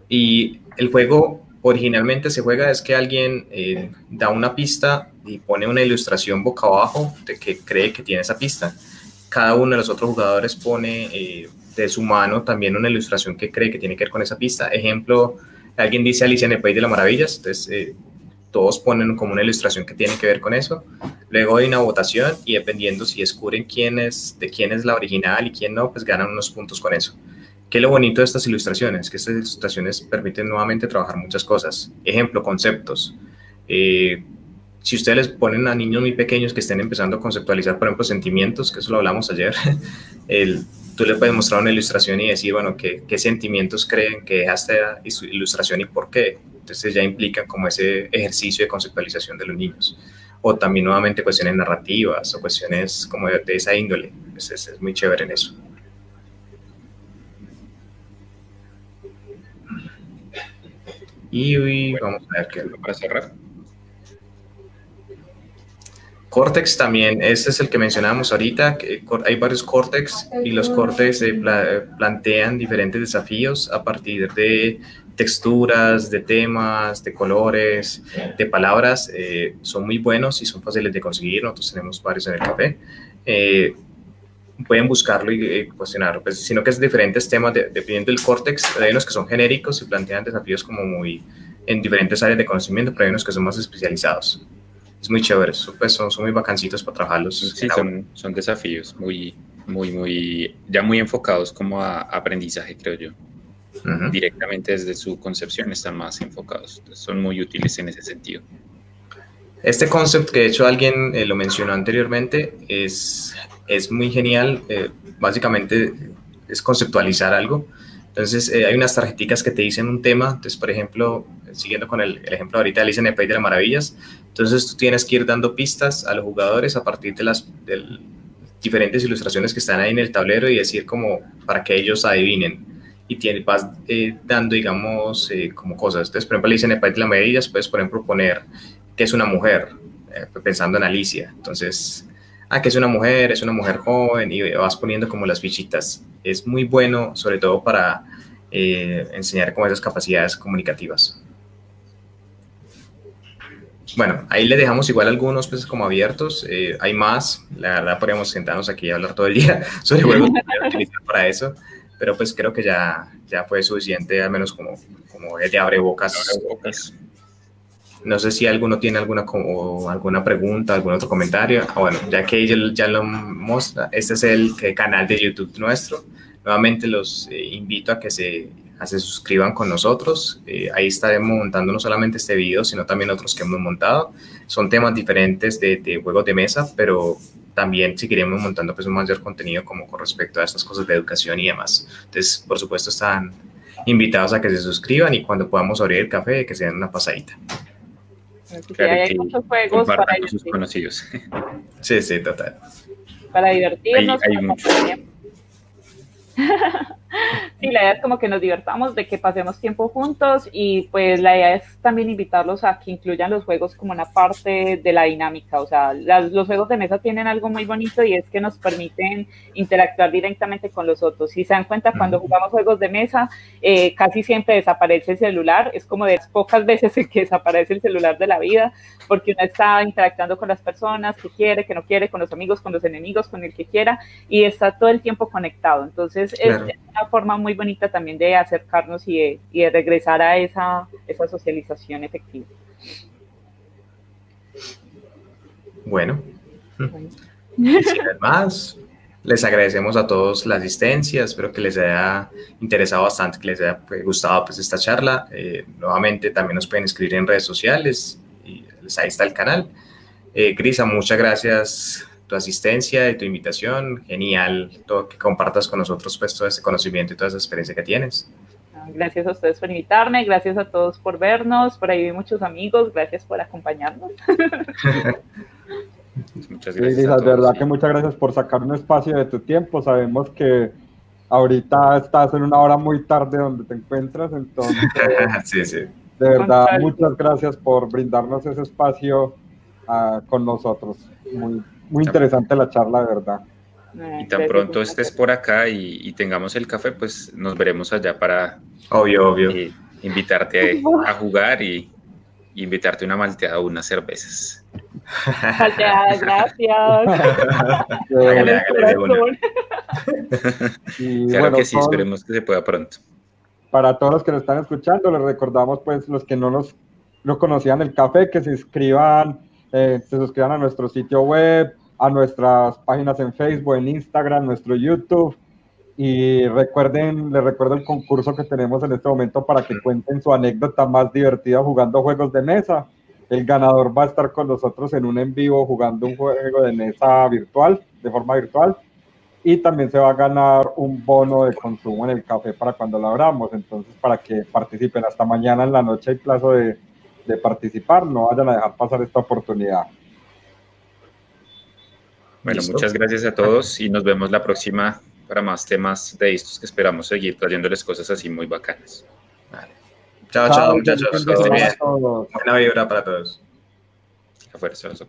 Y el juego originalmente se juega es que alguien da una pista y pone una ilustración boca abajo de que cree que tiene esa pista. Cada uno de los otros jugadores pone de su mano también una ilustración que cree que tiene que ver con esa pista. Ejemplo, alguien dice Alicia en el País de las Maravillas, entonces todos ponen como una ilustración que tiene que ver con eso. Luego hay una votación y dependiendo si descubren de quién es la original y quién no, pues ganan unos puntos con eso. ¿Qué es lo bonito de estas ilustraciones? Que estas ilustraciones permiten nuevamente trabajar muchas cosas. Ejemplo, conceptos. Si ustedes les ponen a niños muy pequeños que estén empezando a conceptualizar, por ejemplo, sentimientos, que eso lo hablamos ayer, tú le puedes mostrar una ilustración y decir, bueno, ¿qué sentimientos creen que deja esta ilustración y por qué? Entonces ya implican como ese ejercicio de conceptualización de los niños. O también nuevamente cuestiones narrativas o cuestiones como de esa índole. Es muy chévere en eso. Y vamos a ver qué para cerrar. Cortex también, ese es el que mencionábamos ahorita, que hay varios Cortex y los Cortex plantean diferentes desafíos a partir de texturas, de temas, de colores, de palabras. Son muy buenos y son fáciles de conseguir, nosotros tenemos varios en el café. Pueden buscarlo y cuestionarlo, pues, sino que es diferentes temas, dependiendo del Cortex. Hay unos que son genéricos y plantean desafíos como muy en diferentes áreas de conocimiento, pero hay unos que son más especializados. Es muy chévere, pues son muy bacancitos para trabajarlos. Sí, son desafíos muy enfocados como a aprendizaje, creo yo. Directamente desde su concepción están más enfocados, entonces son muy útiles en ese sentido. Este concepto que de hecho alguien lo mencionó anteriormente es muy genial. Básicamente es conceptualizar algo. Entonces hay unas tarjeticas que te dicen un tema. Entonces, por ejemplo, siguiendo con el ejemplo ahorita de Alicia en el País de las Maravillas, entonces tú tienes que ir dando pistas a los jugadores a partir de las diferentes ilustraciones que están ahí en el tablero y decir como para que ellos adivinen. Y vas dando, digamos, como cosas. Entonces, por ejemplo, Alicia en el País de las Maravillas, puedes, por ejemplo, poner que es una mujer, pensando en Alicia. Entonces, que es una mujer joven, y vas poniendo como las fichitas. Es muy bueno, sobre todo para enseñar como esas capacidades comunicativas. bueno, ahí le dejamos igual algunos pues como abiertos, hay más, la verdad podríamos sentarnos aquí y hablar todo el día sobre juegos que podemos utilizar para eso, pero pues creo que ya fue suficiente, al menos como de abrebocas. No sé si alguno tiene alguna pregunta, algún otro comentario. Bueno, ya que ya lo muestra, este es el canal de YouTube nuestro. Nuevamente los invito a que se suscriban con nosotros. Ahí estaremos montando no solamente este video, sino también otros que hemos montado. Son temas diferentes de juegos de mesa, pero también seguiremos montando pues un mayor contenido como con respecto a estas cosas de educación y demás. Entonces, por supuesto, están invitados a que se suscriban y cuando podamos abrir el café, que se den una pasadita. Claro, hay muchos juegos para con sus conocidos. Sí, sí, total. Para divertirnos. Hay muchos. Sí, la idea es como que nos divertamos, de que pasemos tiempo juntos y pues la idea es también invitarlos a que incluyan los juegos como una parte de la dinámica, o sea, los juegos de mesa tienen algo muy bonito y es que nos permiten interactuar directamente con los otros. Si se dan cuenta, cuando jugamos juegos de mesa, casi siempre desaparece el celular, es como de las pocas veces en que desaparece el celular de la vida, porque uno está interactuando con las personas que quiere, que no quiere, con los amigos, con los enemigos, con el que quiera, y está todo el tiempo conectado. Entonces, claro, es una forma muy bonita también de acercarnos y de regresar a esa socialización efectiva. Bueno. Sin más, les agradecemos a todos la asistencia, espero que les haya interesado bastante, que les haya gustado pues esta charla. Nuevamente también nos pueden escribir en redes sociales y ahí está el canal. Grisa, muchas gracias tu asistencia y tu invitación, genial todo que compartas con nosotros pues todo este conocimiento y toda esa experiencia que tienes. Gracias a ustedes por invitarme, gracias a todos por vernos, por ahí vi muchos amigos, gracias por acompañarnos. Muchas gracias. Sí, de verdad que muchas gracias por sacar un espacio de tu tiempo, sabemos que ahorita estás en una hora muy tarde donde te encuentras, entonces sí, sí. De verdad, muchas gracias por brindarnos ese espacio con nosotros, muy interesante la charla, de verdad. Y tan pronto estés por acá y tengamos el café, pues nos veremos allá para obvio. Invitarte a jugar y invitarte una malteada o unas cervezas. Malteada, gracias. Y claro bueno, que sí, esperemos que se pueda pronto. Para todos los que nos están escuchando, les recordamos pues los que no conocían el café, que se suscriban a nuestro sitio web, a nuestras páginas en Facebook, en Instagram, nuestro YouTube, y les recuerdo el concurso que tenemos en este momento para que cuenten su anécdota más divertida jugando juegos de mesa. El ganador va a estar con nosotros en un en vivo jugando un juego de mesa virtual, de forma virtual, y también se va a ganar un bono de consumo en el café para cuando lo abramos. Entonces, para que participen, hasta mañana en la noche hay plazo de participar, no vayan a dejar pasar esta oportunidad. Bueno, ¿listo? Muchas gracias a todos y nos vemos la próxima para más temas de estos que esperamos seguir trayéndoles cosas así muy bacanas. Vale. Chao, muchachos. Buena vibra para todos. Afuera se los